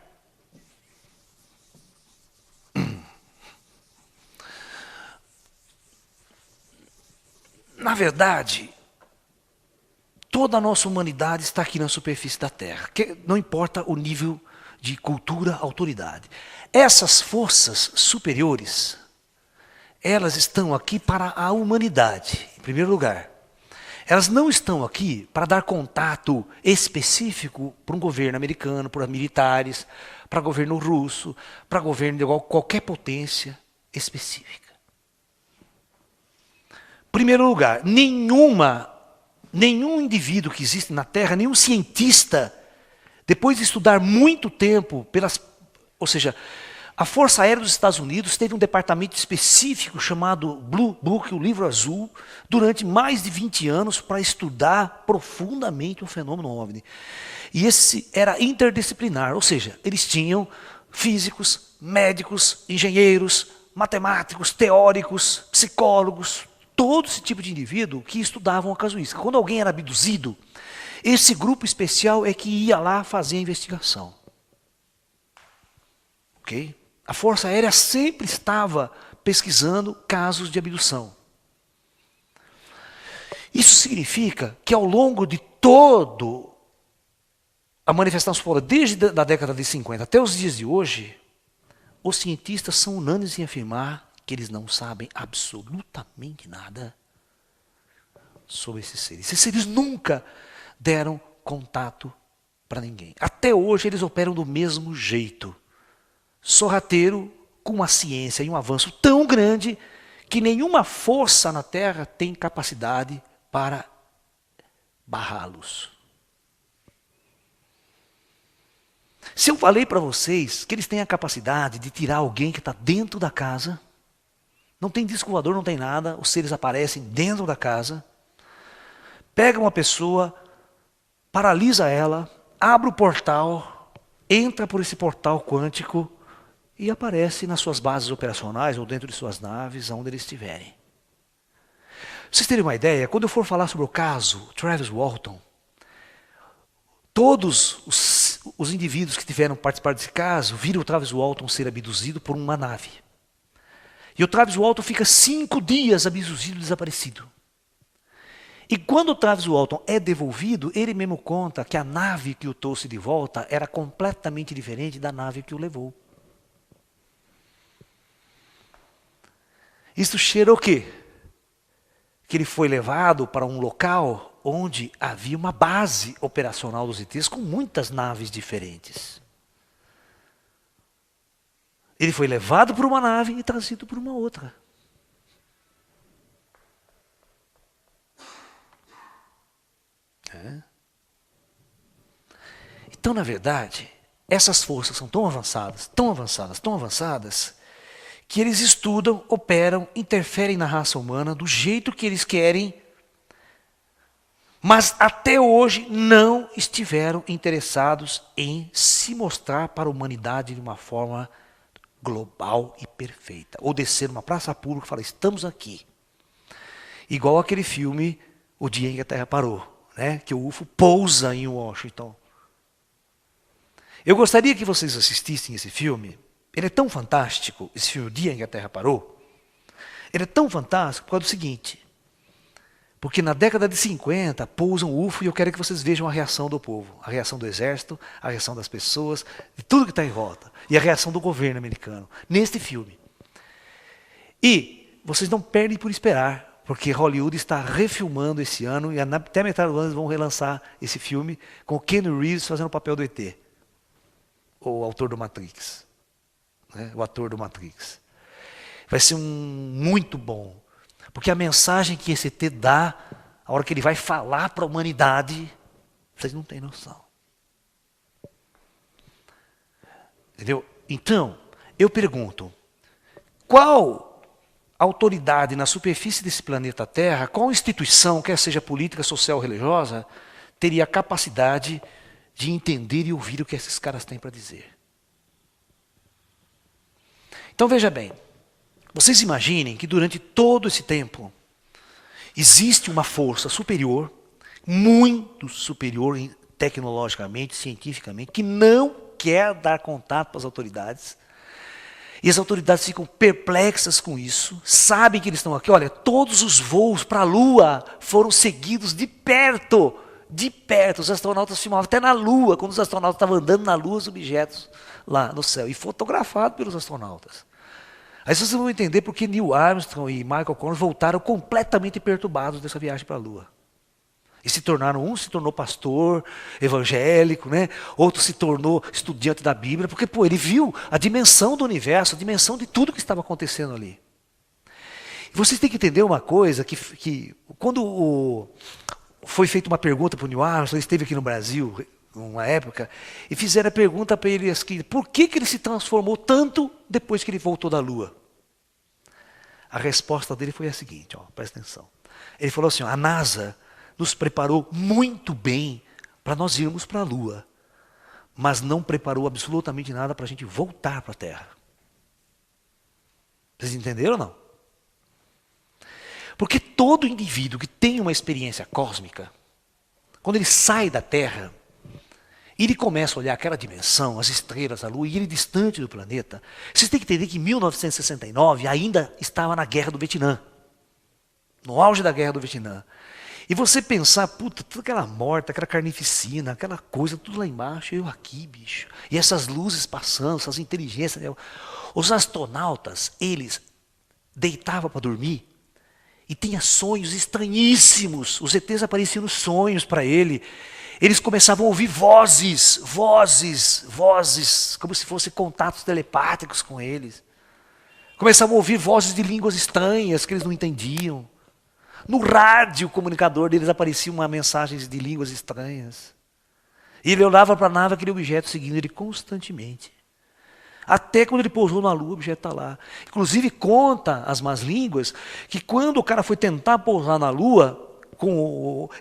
Na verdade, toda a nossa humanidade está aqui na superfície da Terra, não importa o nível de cultura, autoridade. Essas forças superiores, elas estão aqui para a humanidade, em primeiro lugar. Elas não estão aqui para dar contato específico para um governo americano, para militares, para governo russo, para governo de qualquer potência específica. Em primeiro lugar, nenhum indivíduo que existe na Terra, nenhum cientista, depois de estudar muito tempo, ou seja, a Força Aérea dos Estados Unidos teve um departamento específico chamado Blue Book, o livro azul, durante mais de 20 anos para estudar profundamente o fenômeno OVNI. E esse era interdisciplinar, ou seja, eles tinham físicos, médicos, engenheiros, matemáticos, teóricos, psicólogos, todo esse tipo de indivíduo que estudavam a casuística. Quando alguém era abduzido, esse grupo especial é que ia lá fazer a investigação. Ok? A Força Aérea sempre estava pesquisando casos de abdução. Isso significa que ao longo de todo a manifestação polar, desde a década de 50 até os dias de hoje, os cientistas são unânimes em afirmar que eles não sabem absolutamente nada sobre esses seres. Esses seres nunca deram contato para ninguém. Até hoje eles operam do mesmo jeito. Sorrateiro, com uma ciência e um avanço tão grande que nenhuma força na Terra tem capacidade para barrá-los. Se eu falei para vocês que eles têm a capacidade de tirar alguém que está dentro da casa, não tem disco voador, não tem nada, os seres aparecem dentro da casa, pega uma pessoa, paralisa ela, abre o portal, entra por esse portal quântico e aparece nas suas bases operacionais ou dentro de suas naves, onde eles estiverem. Pra vocês terem uma ideia, quando eu for falar sobre o caso Travis Walton, todos os indivíduos que tiveram participado desse caso viram o Travis Walton ser abduzido por uma nave. E o Travis Walton fica 5 dias abduzido e desaparecido. E quando o Travis Walton é devolvido, ele mesmo conta que a nave que o trouxe de volta era completamente diferente da nave que o levou. Isso cheira o quê? Que ele foi levado para um local onde havia uma base operacional dos ETs com muitas naves diferentes. Ele foi levado por uma nave e trazido por uma outra. Então, na verdade, essas forças são tão avançadas, tão avançadas, tão avançadas, que eles estudam, operam, interferem na raça humana do jeito que eles querem, mas até hoje não estiveram interessados em se mostrar para a humanidade de uma forma global e perfeita. Ou descer numa praça pública e falar, estamos aqui. Igual aquele filme, O Dia em que a Terra Parou, né? Que o UFO pousa em Washington. Eu gostaria que vocês assistissem esse filme. Ele é tão fantástico, esse filme O Dia em que a Terra Parou. Ele é tão fantástico por causa do seguinte. Porque na década de 50, pousa um UFO e eu quero que vocês vejam a reação do povo. A reação do exército, a reação das pessoas, de tudo que está em volta. E a reação do governo americano, neste filme. E vocês não perdem por esperar, porque Hollywood está refilmando esse ano, e até a metade do ano eles vão relançar esse filme, com o Keanu Reeves fazendo o papel do ET. O autor do Matrix. Né? O ator do Matrix. Vai ser muito bom. Porque a mensagem que esse ET dá, a hora que ele vai falar para a humanidade, vocês não têm noção. Entendeu? Então, eu pergunto, qual autoridade na superfície desse planeta Terra, qual instituição, quer seja política, social ou religiosa, teria a capacidade de entender e ouvir o que esses caras têm para dizer? Então veja bem, vocês imaginem que durante todo esse tempo existe uma força superior, muito superior tecnologicamente, cientificamente, que não quer dar contato para as autoridades. E as autoridades ficam perplexas com isso, sabem que eles estão aqui. Olha, todos os voos para a Lua foram seguidos de perto. De perto, os astronautas filmavam até na Lua, quando os astronautas estavam andando na Lua, os objetos lá no céu, e fotografado pelos astronautas. Aí vocês vão entender porque Neil Armstrong e Michael Collins voltaram completamente perturbados dessa viagem para a Lua. E se tornaram, um se tornou pastor evangélico, né? Outro se tornou estudante da Bíblia, porque ele viu a dimensão do universo, a dimensão de tudo que estava acontecendo ali. E vocês têm que entender uma coisa, que quando foi feita uma pergunta para o Neil Armstrong, ele esteve aqui no Brasil, numa época, e fizeram a pergunta para ele assim, por que ele se transformou tanto depois que ele voltou da Lua? A resposta dele foi a seguinte, presta atenção. Ele falou assim, a NASA nos preparou muito bem para nós irmos para a Lua, mas não preparou absolutamente nada para a gente voltar para a Terra. Vocês entenderam ou não? Porque todo indivíduo que tem uma experiência cósmica, quando ele sai da Terra, ele começa a olhar aquela dimensão, as estrelas, a Lua, e ele distante do planeta. Vocês têm que entender que em 1969 ainda estava na Guerra do Vietnã. No auge da Guerra do Vietnã. E você pensar, puta, toda aquela morte, aquela carnificina, aquela coisa, tudo lá embaixo, eu aqui, bicho. E essas luzes passando, essas inteligências. Os astronautas, eles deitavam para dormir e tinham sonhos estranhíssimos. Os ETs apareciam nos sonhos para ele. Eles começavam a ouvir vozes, como se fossem contatos telepáticos com eles. Começavam a ouvir vozes de línguas estranhas que eles não entendiam. No rádio comunicador deles apareciam mensagens de línguas estranhas. E ele olhava para a nave, aquele objeto seguindo ele constantemente. Até quando ele pousou na Lua, o objeto está lá. Inclusive conta as más línguas que quando o cara foi tentar pousar na Lua,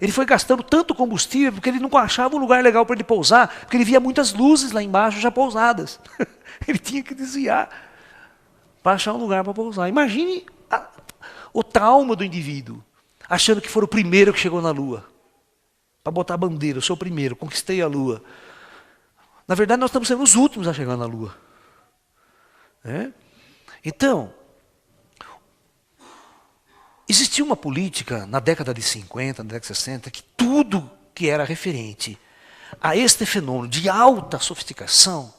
ele foi gastando tanto combustível porque ele não achava um lugar legal para ele pousar, porque ele via muitas luzes lá embaixo já pousadas. Ele tinha que desviar para achar um lugar para pousar. Imagine o trauma do indivíduo, achando que foi o primeiro que chegou na Lua. Para botar a bandeira, eu sou o primeiro, conquistei a Lua. Na verdade, nós estamos sendo os últimos a chegar na Lua. Então, existia uma política na década de 50, na década de 60, que tudo que era referente a este fenômeno de alta sofisticação,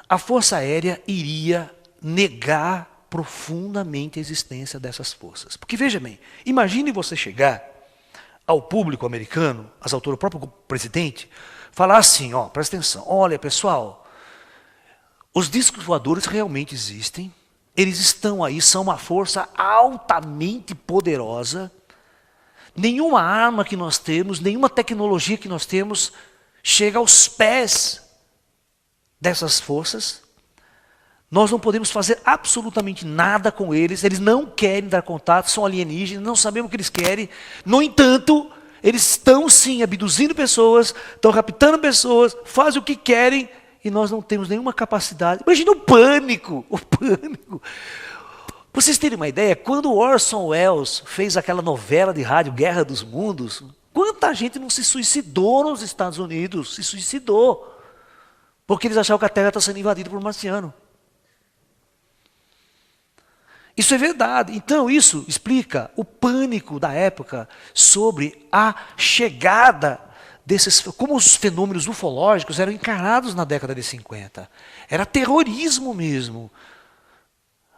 a Força Aérea iria negar profundamente a existência dessas forças. Porque veja bem, imagine você chegar ao público americano, às autoridades, o próprio presidente, falar assim, presta atenção, olha pessoal, os discos voadores realmente existem, eles estão aí, são uma força altamente poderosa. Nenhuma arma que nós temos, nenhuma tecnologia que nós temos chega aos pés dessas forças. Nós não podemos fazer absolutamente nada com eles, eles não querem dar contato, são alienígenas, não sabemos o que eles querem. No entanto, eles estão sim abduzindo pessoas, estão raptando pessoas, fazem o que querem, e nós não temos nenhuma capacidade. Imagina o pânico. Para vocês terem uma ideia, quando Orson Welles fez aquela novela de rádio Guerra dos Mundos, quanta gente não se suicidou nos Estados Unidos? Se suicidou. Porque eles achavam que a Terra está sendo invadida por um marciano. Isso é verdade. Então isso explica o pânico da época sobre a chegada como os fenômenos ufológicos eram encarados na década de 50. Era terrorismo mesmo.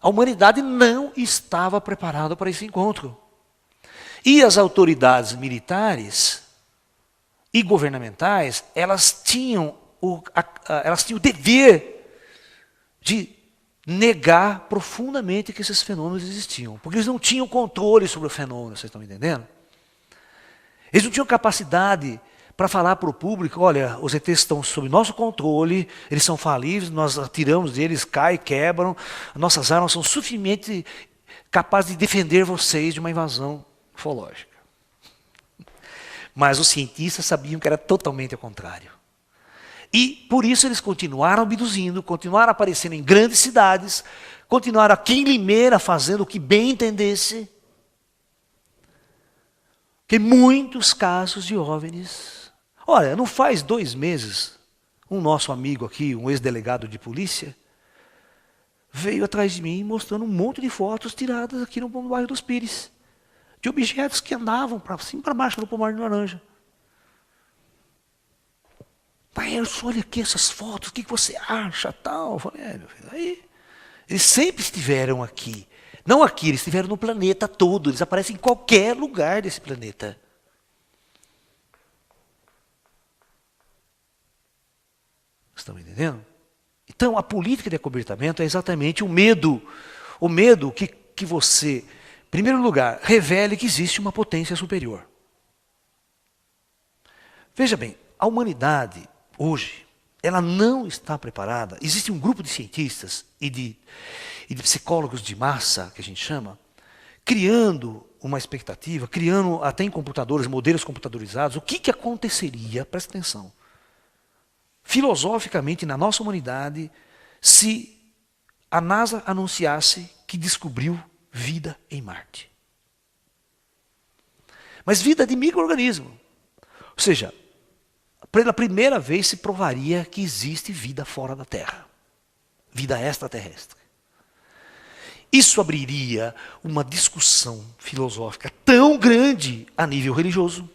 A humanidade não estava preparada para esse encontro. E as autoridades militares e governamentais, elas tinham o dever de negar profundamente que esses fenômenos existiam. Porque eles não tinham controle sobre o fenômeno, vocês estão me entendendo? Eles não tinham capacidade para falar para o público, olha, os ETs estão sob nosso controle, eles são falíveis, nós atiramos deles, caem, quebram, nossas armas são suficientemente capaz de defender vocês de uma invasão ufológica. Mas os cientistas sabiam que era totalmente ao contrário. E por isso eles continuaram abduzindo, continuaram aparecendo em grandes cidades, continuaram aqui em Limeira fazendo o que bem entendesse. Que muitos casos de OVNIs. Olha, não faz 2 meses, um nosso amigo aqui, um ex-delegado de polícia, veio atrás de mim mostrando um monte de fotos tiradas aqui no bairro dos Pires, de objetos que andavam para cima e para baixo no pomar de laranja. Pai, olha aqui essas fotos, o que você acha, tal? Eu falei, meu filho, aí, eles sempre estiveram aqui. Não aqui, eles estiveram no planeta todo, eles aparecem em qualquer lugar desse planeta. Estão entendendo? Então, a política de acobertamento é exatamente o medo que você, em primeiro lugar, revele que existe uma potência superior. Veja bem, a humanidade, hoje, ela não está preparada. Existe um grupo de cientistas e de psicólogos de massa, que a gente chama, criando uma expectativa, criando até em computadores, modelos computadorizados, o que aconteceria, presta atenção, filosoficamente na nossa humanidade, se a NASA anunciasse que descobriu vida em Marte. Mas vida de micro-organismo. Ou seja, pela primeira vez se provaria que existe vida fora da Terra. Vida extraterrestre. Isso abriria uma discussão filosófica tão grande a nível religioso,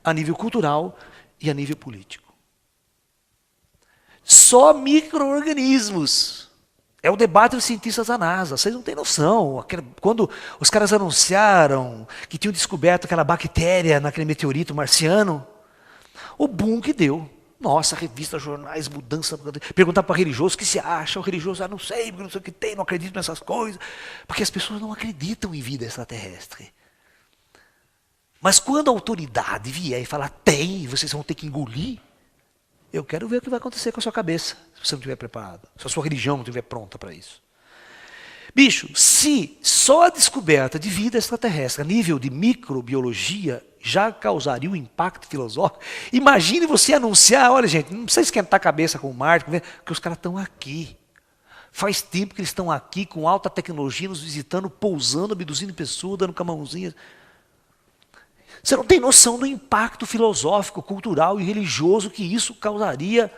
a nível cultural e a nível político. Só micro-organismos. É o debate dos cientistas da NASA. Vocês não têm noção. Quando os caras anunciaram que tinham descoberto aquela bactéria naquele meteorito marciano, o boom que deu. Nossa, revista, jornais, mudança. Perguntar para religioso o que se acha. O religioso, não sei, porque não sei o que tem, não acredito nessas coisas. Porque as pessoas não acreditam em vida extraterrestre. Mas quando a autoridade vier e falar, tem, vocês vão ter que engolir, eu quero ver o que vai acontecer com a sua cabeça, se você não estiver preparado, se a sua religião não estiver pronta para isso. Bicho, se só a descoberta de vida extraterrestre a nível de microbiologia já causaria um impacto filosófico, imagine você anunciar, olha gente, não precisa esquentar a cabeça com o Marte, porque os caras estão aqui. Faz tempo que eles estão aqui com alta tecnologia, nos visitando, pousando, abduzindo pessoas, dando camãozinhas. Você não tem noção do impacto filosófico, cultural e religioso que isso causaria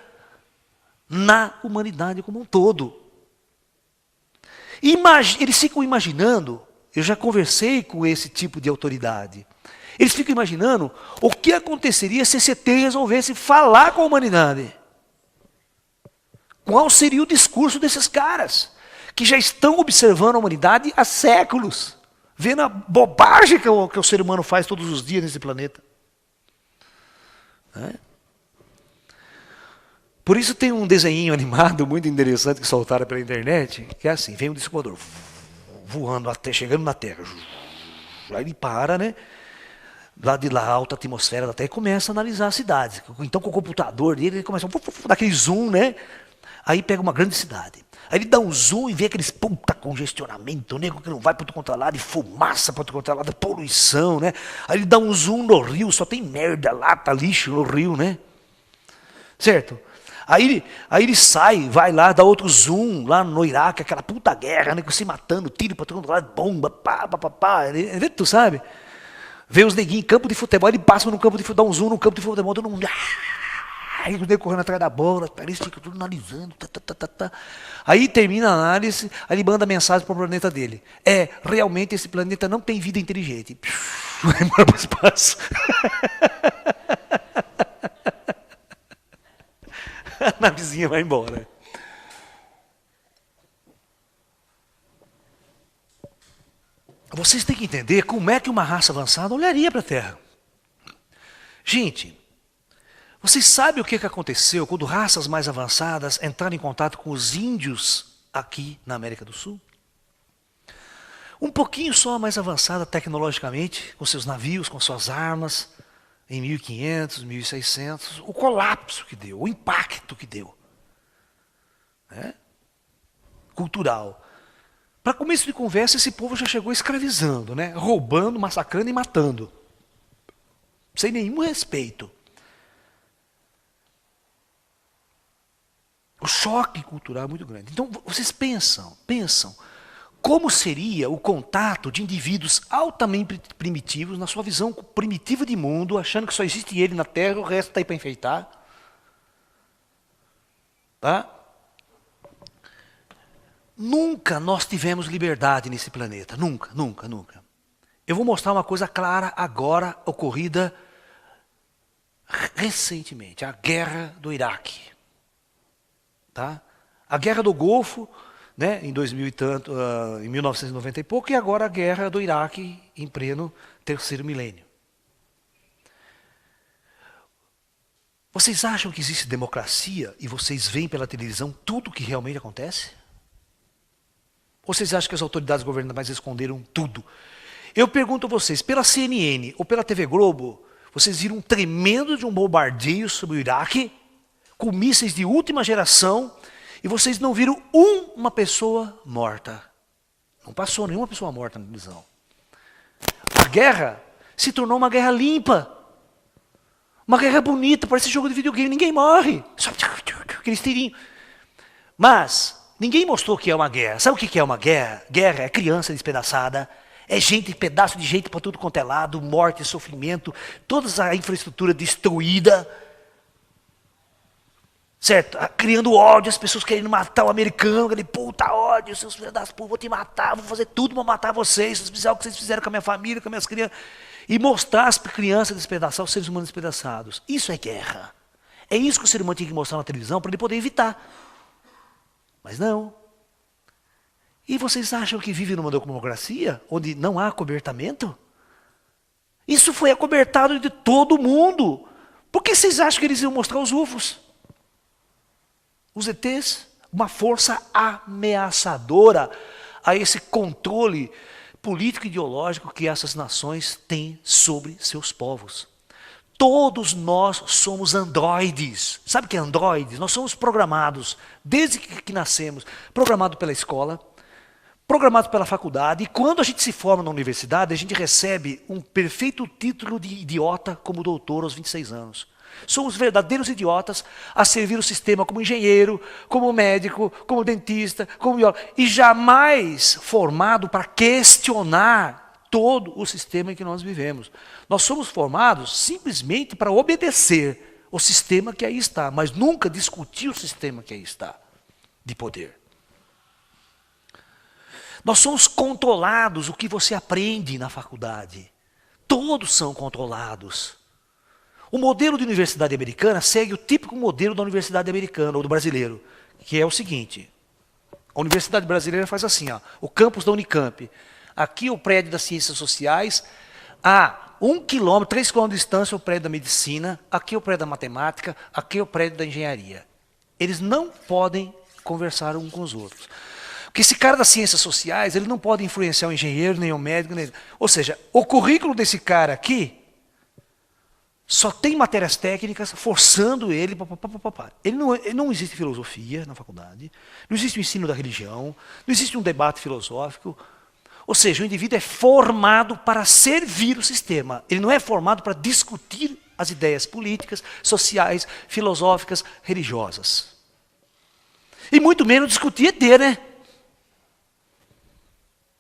na humanidade como um todo. Eles ficam imaginando, eu já conversei com esse tipo de autoridade, eles ficam imaginando o que aconteceria se esse ET resolvesse falar com a humanidade. Qual seria o discurso desses caras, que já estão observando a humanidade há séculos, vendo a bobagem que o ser humano faz todos os dias nesse planeta. Por isso tem um desenho animado muito interessante que soltaram pela internet, que é assim, vem um disco voador voando até, chegando na Terra. Aí ele para, né? Lá de lá, alta atmosfera da Terra, e começa a analisar as cidades. Então com o computador dele, ele começa a dar aquele zoom, né? Aí pega uma grande cidade. Aí ele dá um zoom e vê aqueles puta congestionamento, nego que não vai para outro contra lado, e fumaça para outro contra lado, poluição, né? Aí ele dá um zoom no rio, só tem merda, lata, lixo no rio, né? Certo? Aí ele sai, vai lá, dá outro zoom lá no Iraque, aquela puta guerra, né? Se matando, tiro para todo lado, bomba, pá. Tu sabe? Vê os neguinhos em campo de futebol, ele passa no campo de futebol, dá um zoom no campo de futebol, todo mundo... Aí os negros correndo atrás da bola, eles ficam tudo analisando. Aí termina a análise, aí ele manda mensagem para o planeta dele. Realmente esse planeta não tem vida inteligente. Vai embora para o espaço. A navezinha vai embora. Vocês têm que entender como é que uma raça avançada olharia para a Terra. Gente, vocês sabem o que aconteceu quando raças mais avançadas entraram em contato com os índios aqui na América do Sul? Um pouquinho só mais avançada tecnologicamente, com seus navios, com suas armas, em 1500, 1600, o colapso que deu, o impacto que deu. Cultural. Para começo de conversa, esse povo já chegou escravizando, né? Roubando, massacrando e matando. Sem nenhum respeito. O choque cultural é muito grande. Então, vocês pensam, como seria o contato de indivíduos altamente primitivos, na sua visão primitiva de mundo, achando que só existe ele na Terra, o resto está aí para enfeitar? Tá? Nunca nós tivemos liberdade nesse planeta. Nunca, nunca, nunca. Eu vou mostrar uma coisa clara agora, ocorrida recentemente. A guerra do Iraque. Tá? A guerra do Golfo, né, em 2000 e tanto, em 1990 e pouco, e agora a guerra do Iraque em pleno terceiro milênio. Vocês acham que existe democracia e vocês veem pela televisão tudo o que realmente acontece? Ou vocês acham que as autoridades governamentais esconderam tudo? Eu pergunto a vocês, pela CNN ou pela TV Globo, vocês viram um tremendo de um bombardeio sobre o Iraque, com mísseis de última geração, e vocês não viram uma pessoa morta. Não passou nenhuma pessoa morta na televisão. A guerra se tornou uma guerra limpa. Uma guerra bonita, parece jogo de videogame, ninguém morre. Só aqueles tirinhos. Mas ninguém mostrou que é uma guerra. Sabe o que é uma guerra? Guerra é criança despedaçada, é gente, pedaço de gente para tudo quanto é lado, morte, sofrimento, toda a infraestrutura destruída. Certo? Criando ódio, as pessoas querendo matar o americano, aquele puta ódio, seus filhos das putas, vou te matar, vou fazer tudo para matar vocês, se fizer o que vocês fizeram com a minha família, com as minhas crianças. E mostrar as crianças despedaçadas, os seres humanos despedaçados. Isso é guerra. É isso que o ser humano tinha que mostrar na televisão para ele poder evitar. Mas não. E vocês acham que vivem numa democracia onde não há acobertamento? Isso foi acobertado de todo mundo. Por que vocês acham que eles iam mostrar os UFOs? Os ETs? Uma força ameaçadora a esse controle político e ideológico que essas nações têm sobre seus povos. Todos nós somos androides. Sabe o que é androides? Nós somos programados, desde que nascemos, programados pela escola, programados pela faculdade, e quando a gente se forma na universidade, a gente recebe um perfeito título de idiota como doutor aos 26 anos. Somos verdadeiros idiotas a servir o sistema como engenheiro, como médico, como dentista, como biólogo, e jamais formado para questionar todo o sistema em que nós vivemos. Nós somos formados simplesmente para obedecer o sistema que aí está, mas nunca discutir o sistema que aí está, de poder. Nós somos controlados, o que você aprende na faculdade. Todos são controlados. O modelo de universidade americana segue o típico modelo da universidade americana, ou do brasileiro, que é o seguinte. A universidade brasileira faz assim, ó, o campus da Unicamp. Aqui o prédio das ciências sociais, a 1 quilômetro, 3 quilômetros de distância o prédio da medicina, aqui o prédio da matemática, aqui o prédio da engenharia. Eles não podem conversar uns com os outros. Porque esse cara das ciências sociais, ele não pode influenciar o engenheiro, nem o médico, nem... Ou seja, o currículo desse cara aqui só tem matérias técnicas forçando ele. Não existe filosofia na faculdade, não existe o ensino da religião, não existe um debate filosófico. Ou seja, o indivíduo é formado para servir o sistema. Ele não é formado para discutir as ideias políticas, sociais, filosóficas, religiosas. E muito menos discutir ET, né?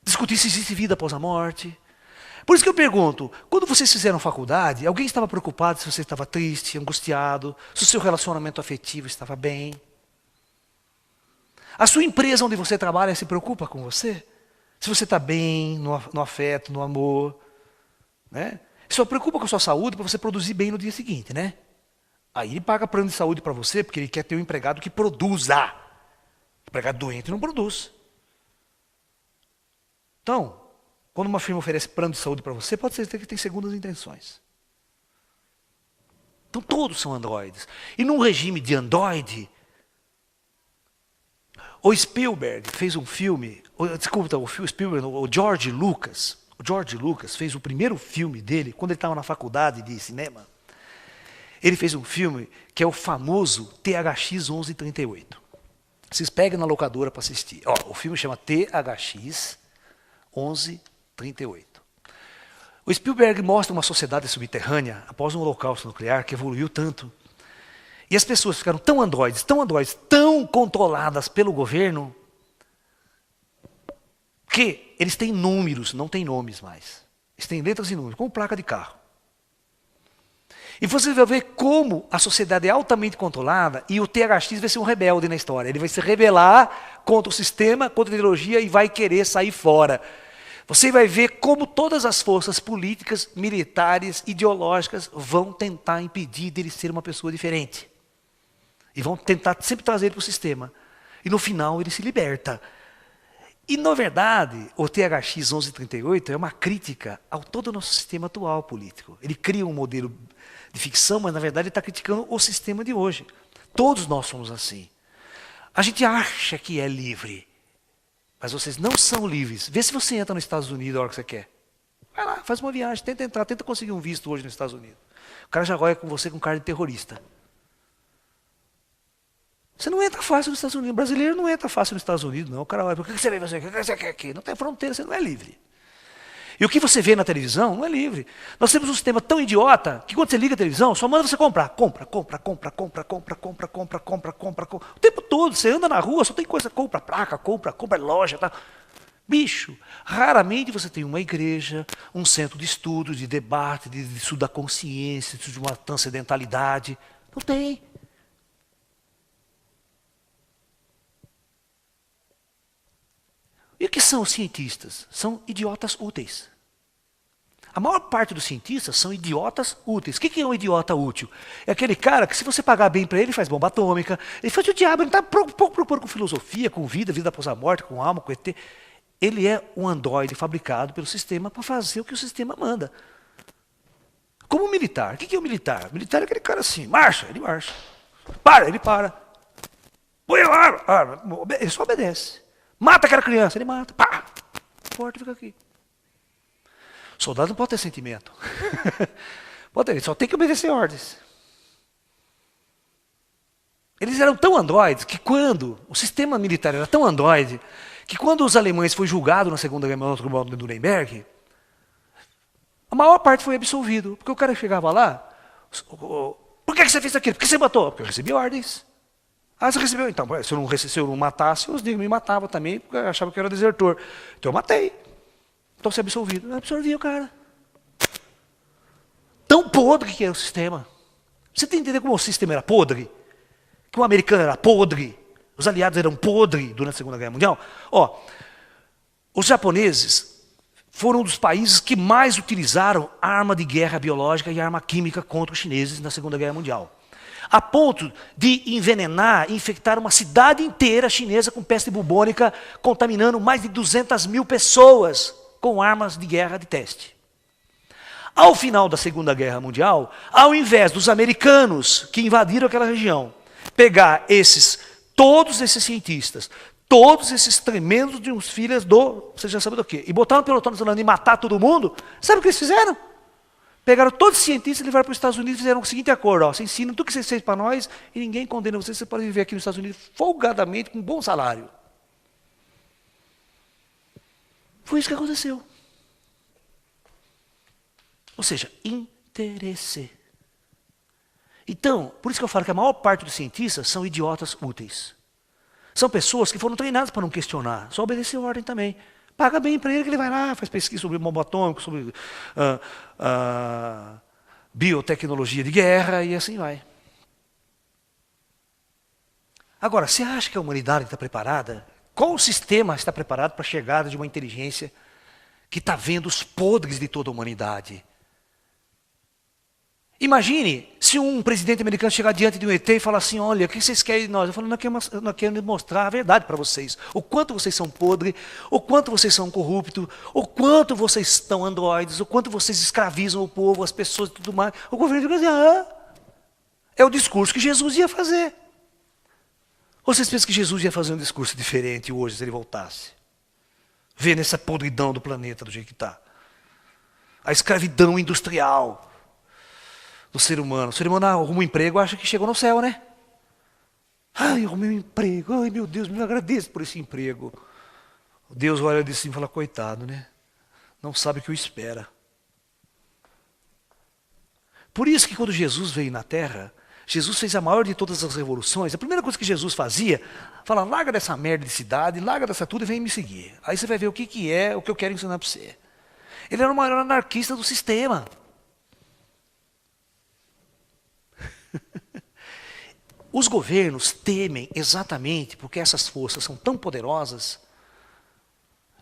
Discutir se existe vida após a morte. Por isso que eu pergunto, quando vocês fizeram faculdade, alguém estava preocupado se você estava triste, angustiado, se o seu relacionamento afetivo estava bem? A sua empresa onde você trabalha se preocupa com você? Se você está bem no afeto, no amor? Né? Só preocupa com a sua saúde para você produzir bem no dia seguinte, né? Aí ele paga plano de saúde para você porque ele quer ter um empregado que produza. O empregado doente não produz. Então, quando uma firma oferece plano de saúde para você, pode ser que tem segundas intenções. Então todos são androides. E num regime de androide, o Spielberg fez um filme, o George Lucas fez o primeiro filme dele, quando ele estava na faculdade de cinema. Ele fez um filme que é o famoso THX 1138. Vocês peguem na locadora para assistir. Ó, o filme chama THX 1138. O Spielberg mostra uma sociedade subterrânea após um holocausto nuclear que evoluiu tanto. E as pessoas ficaram tão androides, tão controladas pelo governo, que eles têm números, não têm nomes mais. Eles têm letras e números, como placa de carro. E você vai ver como a sociedade é altamente controlada e o THX vai ser um rebelde na história. Ele vai se rebelar contra o sistema, contra a ideologia e vai querer sair fora. Você vai ver como todas as forças políticas, militares, ideológicas vão tentar impedir dele ser uma pessoa diferente. E vão tentar sempre trazer ele para o sistema. E no final ele se liberta. E na verdade, o THX 1138 é uma crítica ao todo o nosso sistema atual político. Ele cria um modelo de ficção, mas na verdade ele está criticando o sistema de hoje. Todos nós somos assim. A gente acha que é livre. Mas vocês não são livres. Vê se você entra nos Estados Unidos a hora que você quer. Vai lá, faz uma viagem, tenta entrar, tenta conseguir um visto hoje nos Estados Unidos. O cara já olha com você com cara de terrorista. Você não entra fácil nos Estados Unidos. O brasileiro não entra fácil nos Estados Unidos, não. O cara olha, por que você vem fazer? O que você quer aqui? Não tem fronteira, você não é livre. E o que você vê na televisão não é livre. Nós temos um sistema tão idiota que quando você liga a televisão, só manda você comprar. Compra. O tempo todo, você anda na rua, só tem coisa, compra placa, compra loja, tá? Bicho, raramente você tem uma igreja, um centro de estudo, de debate, de estudo da consciência, de uma transcendentalidade. Não tem. E o que são os cientistas? São idiotas úteis. A maior parte dos cientistas são idiotas úteis. O que é um idiota útil? É aquele cara que, se você pagar bem para ele, faz bomba atômica. Ele faz o diabo, ele está preocupado com filosofia, com vida após a morte, com alma, com ET. Ele é um androide fabricado pelo sistema para fazer o que o sistema manda. Como um militar. O que é um militar? O militar é aquele cara assim, marcha, ele marcha. Para, ele para. Põe a arma, ele só obedece. Mata aquela criança, ele mata. Pá! Forte, fica aqui. Soldado não pode ter sentimento. Pode ter, ele só tem que obedecer ordens. Eles eram tão androides que quando o sistema militar era tão androide que quando os alemães foram julgados na Segunda Guerra Mundial no Nuremberg, a maior parte foi absolvido. Porque o cara chegava lá, por que você fez aquilo? Por que você matou? Porque eu recebi ordens. Ah, você recebeu? Então, se eu não matasse, os negros me matavam também, porque eu achava que eu era desertor. Então eu matei. Então você é absolvido. Eu absorvi o cara. Tão podre que era o sistema. Você tem que entender como o sistema era podre? Que o americano era podre, os aliados eram podres durante a Segunda Guerra Mundial. Ó, os japoneses foram um dos países que mais utilizaram arma de guerra biológica e arma química contra os chineses na Segunda Guerra Mundial. A ponto de envenenar, infectar uma cidade inteira chinesa com peste bubônica, contaminando mais de 200 mil pessoas com armas de guerra de teste. Ao final da Segunda Guerra Mundial, ao invés dos americanos que invadiram aquela região, pegar todos esses cientistas, todos esses tremendos de uns filhos você já sabe do quê, e botar no pelotão e matar todo mundo, sabe o que eles fizeram? Pegaram todos os cientistas e levaram para os Estados Unidos e fizeram o seguinte acordo, ó, você ensina tudo que você fez para nós e ninguém condena você, você pode viver aqui nos Estados Unidos folgadamente com um bom salário. Foi isso que aconteceu. Ou seja, interesse. Então, por isso que eu falo que a maior parte dos cientistas são idiotas úteis. São pessoas que foram treinadas para não questionar, só obedecer ordem também. Paga bem para ele que ele vai lá, faz pesquisa sobre bomba atômica, sobre biotecnologia de guerra e assim vai. Agora, você acha que a humanidade está preparada? Qual o sistema está preparado para a chegada de uma inteligência que está vendo os podres de toda a humanidade? Imagine se um presidente americano chegar diante de um ET e falar assim, olha, o que vocês querem de nós? Eu falo, nós queremos mostrar a verdade para vocês. O quanto vocês são podres, o quanto vocês são corruptos, o quanto vocês estão androides, o quanto vocês escravizam o povo, as pessoas e tudo mais. O governo fica assim, é o discurso que Jesus ia fazer. Ou vocês pensam que Jesus ia fazer um discurso diferente hoje, se ele voltasse? Vendo essa podridão do planeta do jeito que está. A escravidão industrial do ser humano. O ser humano arruma um emprego, acha que chegou no céu, né? Ai, o meu emprego, ai meu Deus, me agradeço por esse emprego. Deus olha de cima e fala, coitado, né? Não sabe o que o espera. Por isso que quando Jesus veio na Terra, Jesus fez a maior de todas as revoluções. A primeira coisa que Jesus fazia, fala, larga dessa merda de cidade, larga dessa tudo e vem me seguir. Aí você vai ver o que é o que eu quero ensinar para você. Ele era o maior anarquista do sistema. Os governos temem exatamente porque essas forças são tão poderosas.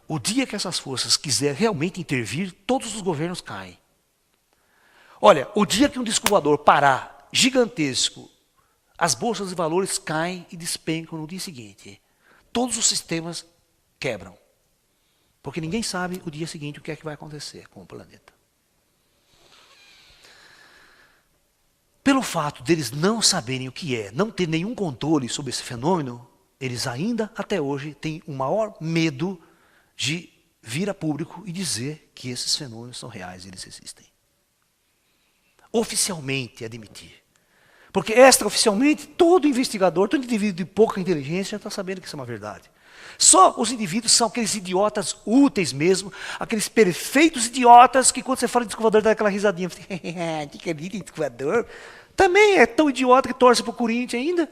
O dia que essas forças quiserem realmente intervir, todos os governos caem. Olha, o dia que um disco voador parar, gigantesco, as bolsas de valores caem e despencam no dia seguinte. Todos os sistemas quebram. Porque ninguém sabe o dia seguinte o que é que vai acontecer com o planeta. Pelo fato deles não saberem o que é, não ter nenhum controle sobre esse fenômeno, eles ainda, até hoje, têm o maior medo de vir a público e dizer que esses fenômenos são reais e eles existem. Oficialmente admitir. Porque extraoficialmente, todo investigador, todo indivíduo de pouca inteligência já está sabendo que isso é uma verdade. Só os indivíduos são aqueles idiotas úteis mesmo, aqueles perfeitos idiotas que quando você fala de descovador dá aquela risadinha. Que acredita em descovador? Também é tão idiota que torce para o Corinthians ainda.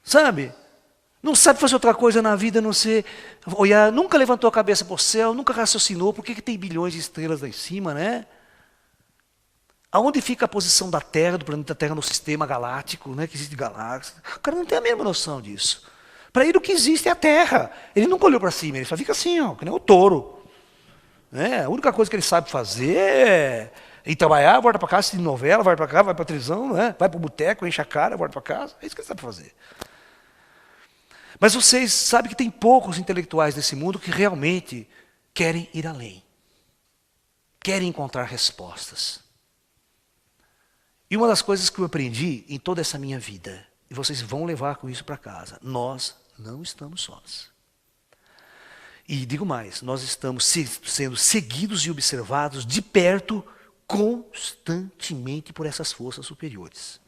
Sabe? Não sabe fazer outra coisa na vida, a não ser olhar, nunca levantou a cabeça para o céu, nunca raciocinou, por que tem bilhões de estrelas lá em cima, né? Aonde fica a posição da Terra, do planeta Terra no sistema galáctico, né, que existe galáxia? O cara não tem a mesma noção disso. Para ele o que existe é a Terra. Ele nunca olhou para cima, ele só fica assim, ó, que nem o touro. Né? A única coisa que ele sabe fazer é ir trabalhar, volta para casa, assistir novela, vai para cá, vai para a televisão, né? Vai para o boteco, enche a cara, volta para casa. É isso que ele sabe fazer. Mas vocês sabem que tem poucos intelectuais desse mundo que realmente querem ir além. Querem encontrar respostas. E uma das coisas que eu aprendi em toda essa minha vida, e vocês vão levar com isso para casa, nós não estamos sós. E digo mais, nós estamos sendo seguidos e observados de perto constantemente por essas forças superiores.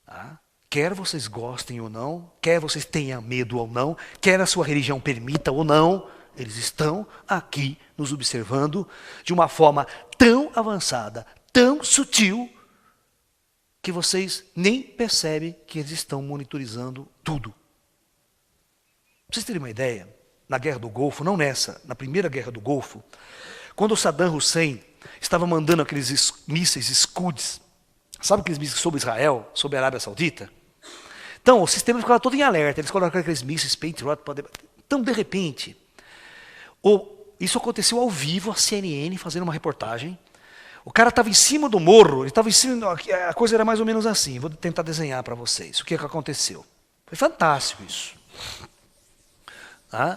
Tá? Quer vocês gostem ou não, quer vocês tenham medo ou não, quer a sua religião permita ou não, eles estão aqui nos observando de uma forma tão avançada, tão sutil, que vocês nem percebem que eles estão monitorizando tudo. Pra vocês terem uma ideia, na Guerra do Golfo, não nessa, na primeira Guerra do Golfo, quando o Saddam Hussein estava mandando aqueles mísseis Scuds, sabe aqueles mísseis sobre Israel, sobre a Arábia Saudita? Então, o sistema ficava todo em alerta, eles colocaram aqueles mísseis Patriot para debater. Então, de repente, isso aconteceu ao vivo, a CNN fazendo uma reportagem. O cara estava em cima do morro, ele estava em cima, a coisa era mais ou menos assim. Vou tentar desenhar para vocês o que aconteceu. Foi fantástico isso. Tá?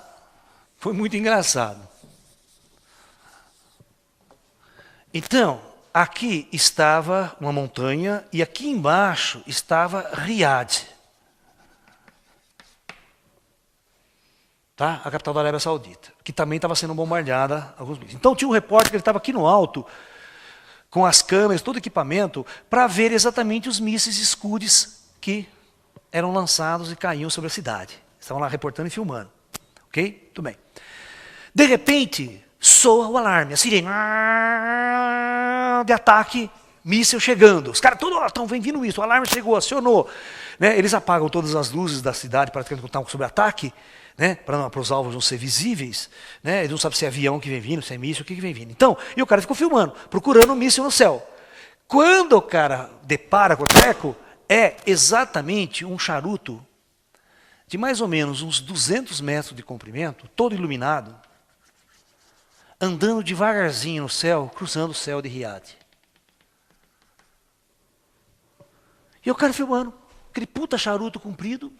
Foi muito engraçado. Então, aqui estava uma montanha e aqui embaixo estava Riad. Tá? A capital da Arábia Saudita, que também estava sendo bombardeada alguns meses. Então tinha um repórter que ele estava aqui no alto, com as câmeras, todo o equipamento, para ver exatamente os mísseis Scuds que eram lançados e caíam sobre a cidade. Estavam lá reportando e filmando. Ok? Tudo bem. De repente, soa o alarme, a sirene de ataque, míssil chegando. Os caras todos estão vindo isso, o alarme chegou, acionou. Né? Eles apagam todas as luzes da cidade para que não estão sob ataque, né? Para os alvos não ser visíveis. Né? Eles não sabem se é avião que vem vindo, se é míssil, o que vem vindo. Então, e o cara ficou filmando, procurando um míssil no céu. Quando o cara depara com o treco, é exatamente um charuto de mais ou menos uns 200 metros de comprimento, todo iluminado, andando devagarzinho no céu, cruzando o céu de Riad. E o cara filmando, aquele puta charuto comprido.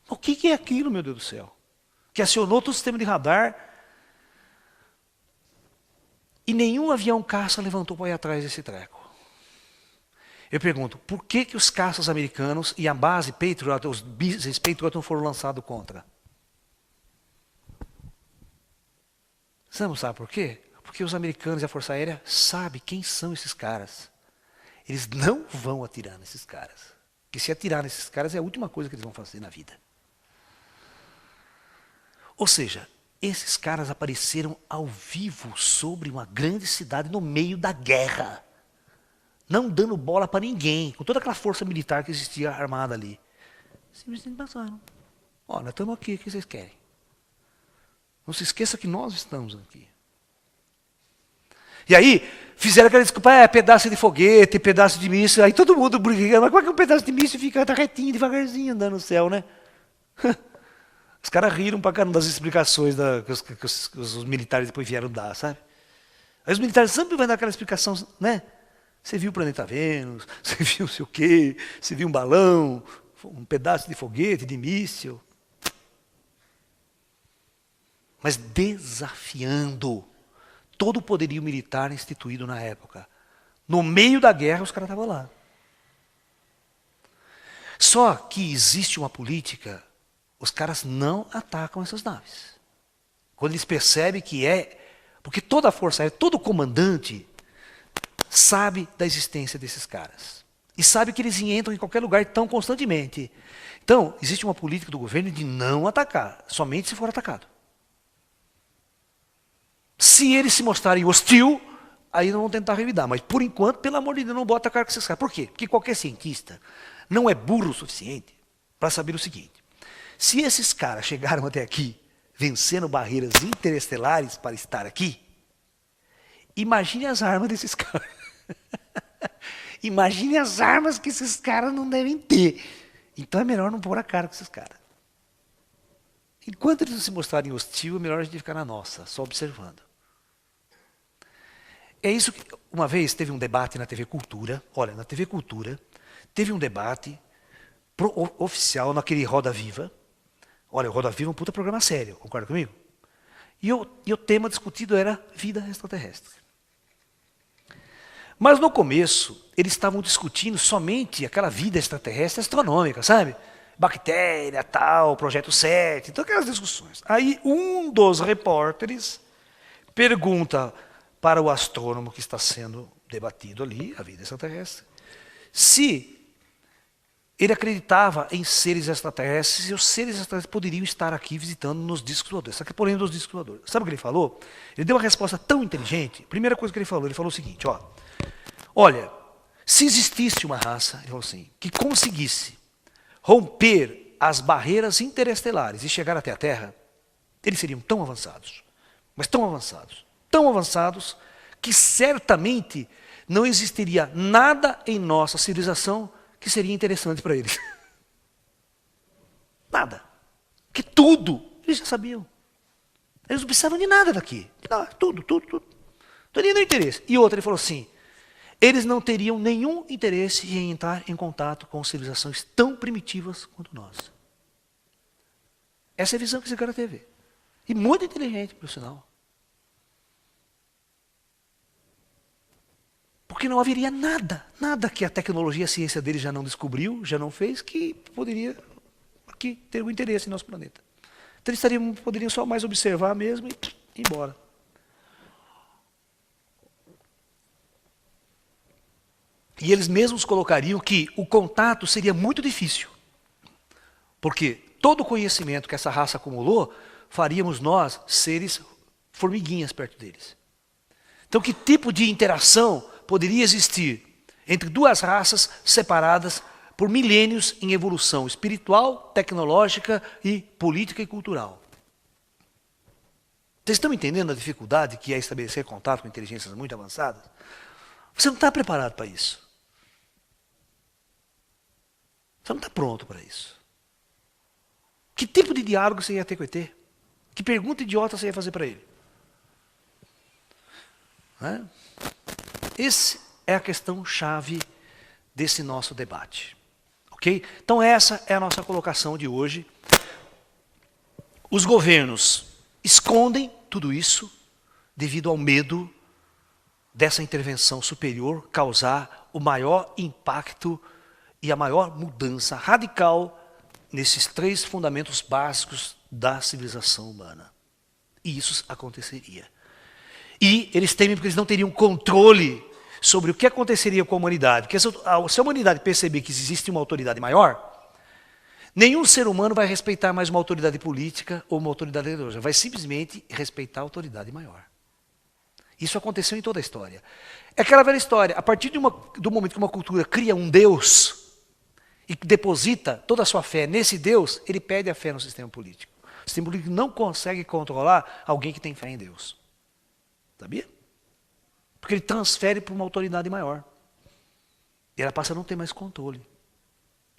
O que é aquilo, meu Deus do céu? Que acionou todo o sistema de radar e nenhum avião caça levantou para ir atrás desse treco. Eu pergunto, por que os caças americanos e a base Patriot, os mísseis Patriot não foram lançados contra? Você não sabe por quê? Porque os americanos e a Força Aérea sabem quem são esses caras. eles não vão atirar nesses caras. Porque se atirar nesses caras é a última coisa que eles vão fazer na vida. Ou seja, esses caras apareceram ao vivo sobre uma grande cidade no meio da guerra. Não dando bola para ninguém, com toda aquela força militar que existia armada ali. Simplesmente passaram. Ó, nós estamos aqui, o que vocês querem? Não se esqueça que nós estamos aqui. E aí, fizeram aquela desculpa, pedaço de foguete, pedaço de míssil, aí todo mundo brigando, mas como é que um pedaço de míssil fica retinho, devagarzinho, andando no céu, né? Os caras riram pra caramba das explicações que os militares depois vieram dar, sabe? Aí os militares sempre vão dar aquela explicação, né? Você viu o planeta Vênus, você viu não sei o quê, você viu um balão, um pedaço de foguete, de míssil. Mas desafiando todo o poderio militar instituído na época. No meio da guerra, os caras estavam lá. Só que existe uma política, os caras não atacam essas naves. Quando eles percebem que porque toda a força aérea, todo comandante sabe da existência desses caras. E sabe que eles entram em qualquer lugar tão constantemente. Então, existe uma política do governo de não atacar, somente se for atacado. Se eles se mostrarem hostil, aí não vão tentar revidar. Mas, por enquanto, pelo amor de Deus, não bota a cara com esses caras. Por quê? Porque qualquer cientista não é burro o suficiente para saber o seguinte. Se esses caras chegaram até aqui, vencendo barreiras interestelares para estar aqui, imagine as armas desses caras. Imagine as armas que esses caras não devem ter. Então é melhor não pôr a cara com esses caras. Enquanto eles não se mostrarem hostil, é melhor a gente ficar na nossa, só observando. É isso que uma vez teve um debate na TV Cultura. Olha, na TV Cultura teve um debate oficial naquele Roda Viva. Olha, o Roda Viva é um puta programa sério, concorda comigo? E o tema discutido era vida extraterrestre. Mas no começo, eles estavam discutindo somente aquela vida extraterrestre astronômica, sabe? Bactéria, tal, projeto 7, então aquelas discussões. Aí um dos repórteres pergunta para o astrônomo que está sendo debatido ali, a vida extraterrestre, se ele acreditava em seres extraterrestres e os seres extraterrestres poderiam estar aqui visitando nos discos voadores. Só que porém dos discos voadores. Sabe o que ele falou? Ele deu uma resposta tão inteligente. Primeira coisa que ele falou o seguinte, olha, se existisse uma raça, ele falou assim, que conseguisse romper as barreiras interestelares e chegar até a Terra, eles seriam tão avançados, mas tão avançados, que certamente não existiria nada em nossa civilização que seria interessante para eles. Nada. Porque tudo, eles já sabiam. Eles não precisavam de nada daqui. Tudo. Não tinha nenhum interesse. E outra, ele falou assim, eles não teriam nenhum interesse em entrar em contato com civilizações tão primitivas quanto nós. Essa é a visão que esse cara teve. E muito inteligente, por sinal. Porque não haveria nada que a tecnologia e a ciência dele já não descobriu, já não fez, que poderia aqui ter um interesse em nosso planeta. Então eles poderiam só mais observar mesmo e ir embora. E eles mesmos colocariam que o contato seria muito difícil. Porque todo o conhecimento que essa raça acumulou, faríamos nós, seres formiguinhas perto deles. Então que tipo de interação poderia existir entre duas raças separadas por milênios em evolução espiritual, tecnológica e política e cultural? Vocês estão entendendo a dificuldade que é estabelecer contato com inteligências muito avançadas? Você não está preparado para isso. Você não está pronto para isso. Que tipo de diálogo você ia ter com o ET? Que pergunta idiota você ia fazer para ele? Essa é a questão-chave desse nosso debate. Ok? Então essa é a nossa colocação de hoje. Os governos escondem tudo isso devido ao medo dessa intervenção superior causar o maior impacto e a maior mudança radical nesses 3 fundamentos básicos da civilização humana. E isso aconteceria. E eles temem porque eles não teriam controle sobre o que aconteceria com a humanidade, porque se a humanidade perceber que existe uma autoridade maior, nenhum ser humano vai respeitar mais uma autoridade política ou uma autoridade religiosa, vai simplesmente respeitar a autoridade maior. Isso aconteceu em toda a história. É aquela velha história, a partir do momento que uma cultura cria um Deus e deposita toda a sua fé nesse Deus, ele perde a fé no sistema político. O sistema político não consegue controlar alguém que tem fé em Deus. Sabia? Porque ele transfere para uma autoridade maior. E ela passa a não ter mais controle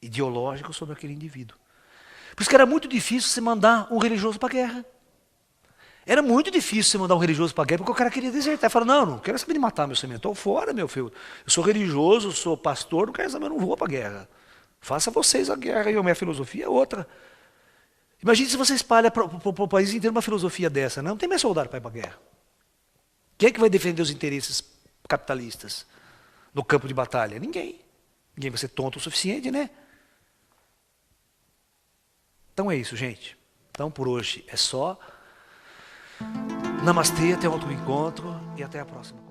ideológico sobre aquele indivíduo. Por isso que era muito difícil você mandar um religioso para a guerra. Era muito difícil você mandar um religioso para a guerra, porque o cara queria desertar. Ele falou, não quero saber de matar meu semente. Estou fora, meu filho. Eu sou religioso, sou pastor, não quero saber, eu não vou para a guerra. Faça vocês a guerra, e a minha filosofia é outra. Imagine se você espalha para o país inteiro uma filosofia dessa. Não tem mais soldado para ir para a guerra. Quem é que vai defender os interesses capitalistas no campo de batalha? Ninguém. Ninguém vai ser tonto o suficiente, né? Então é isso, gente. Então por hoje é só. Namastê, até outro encontro e até a próxima.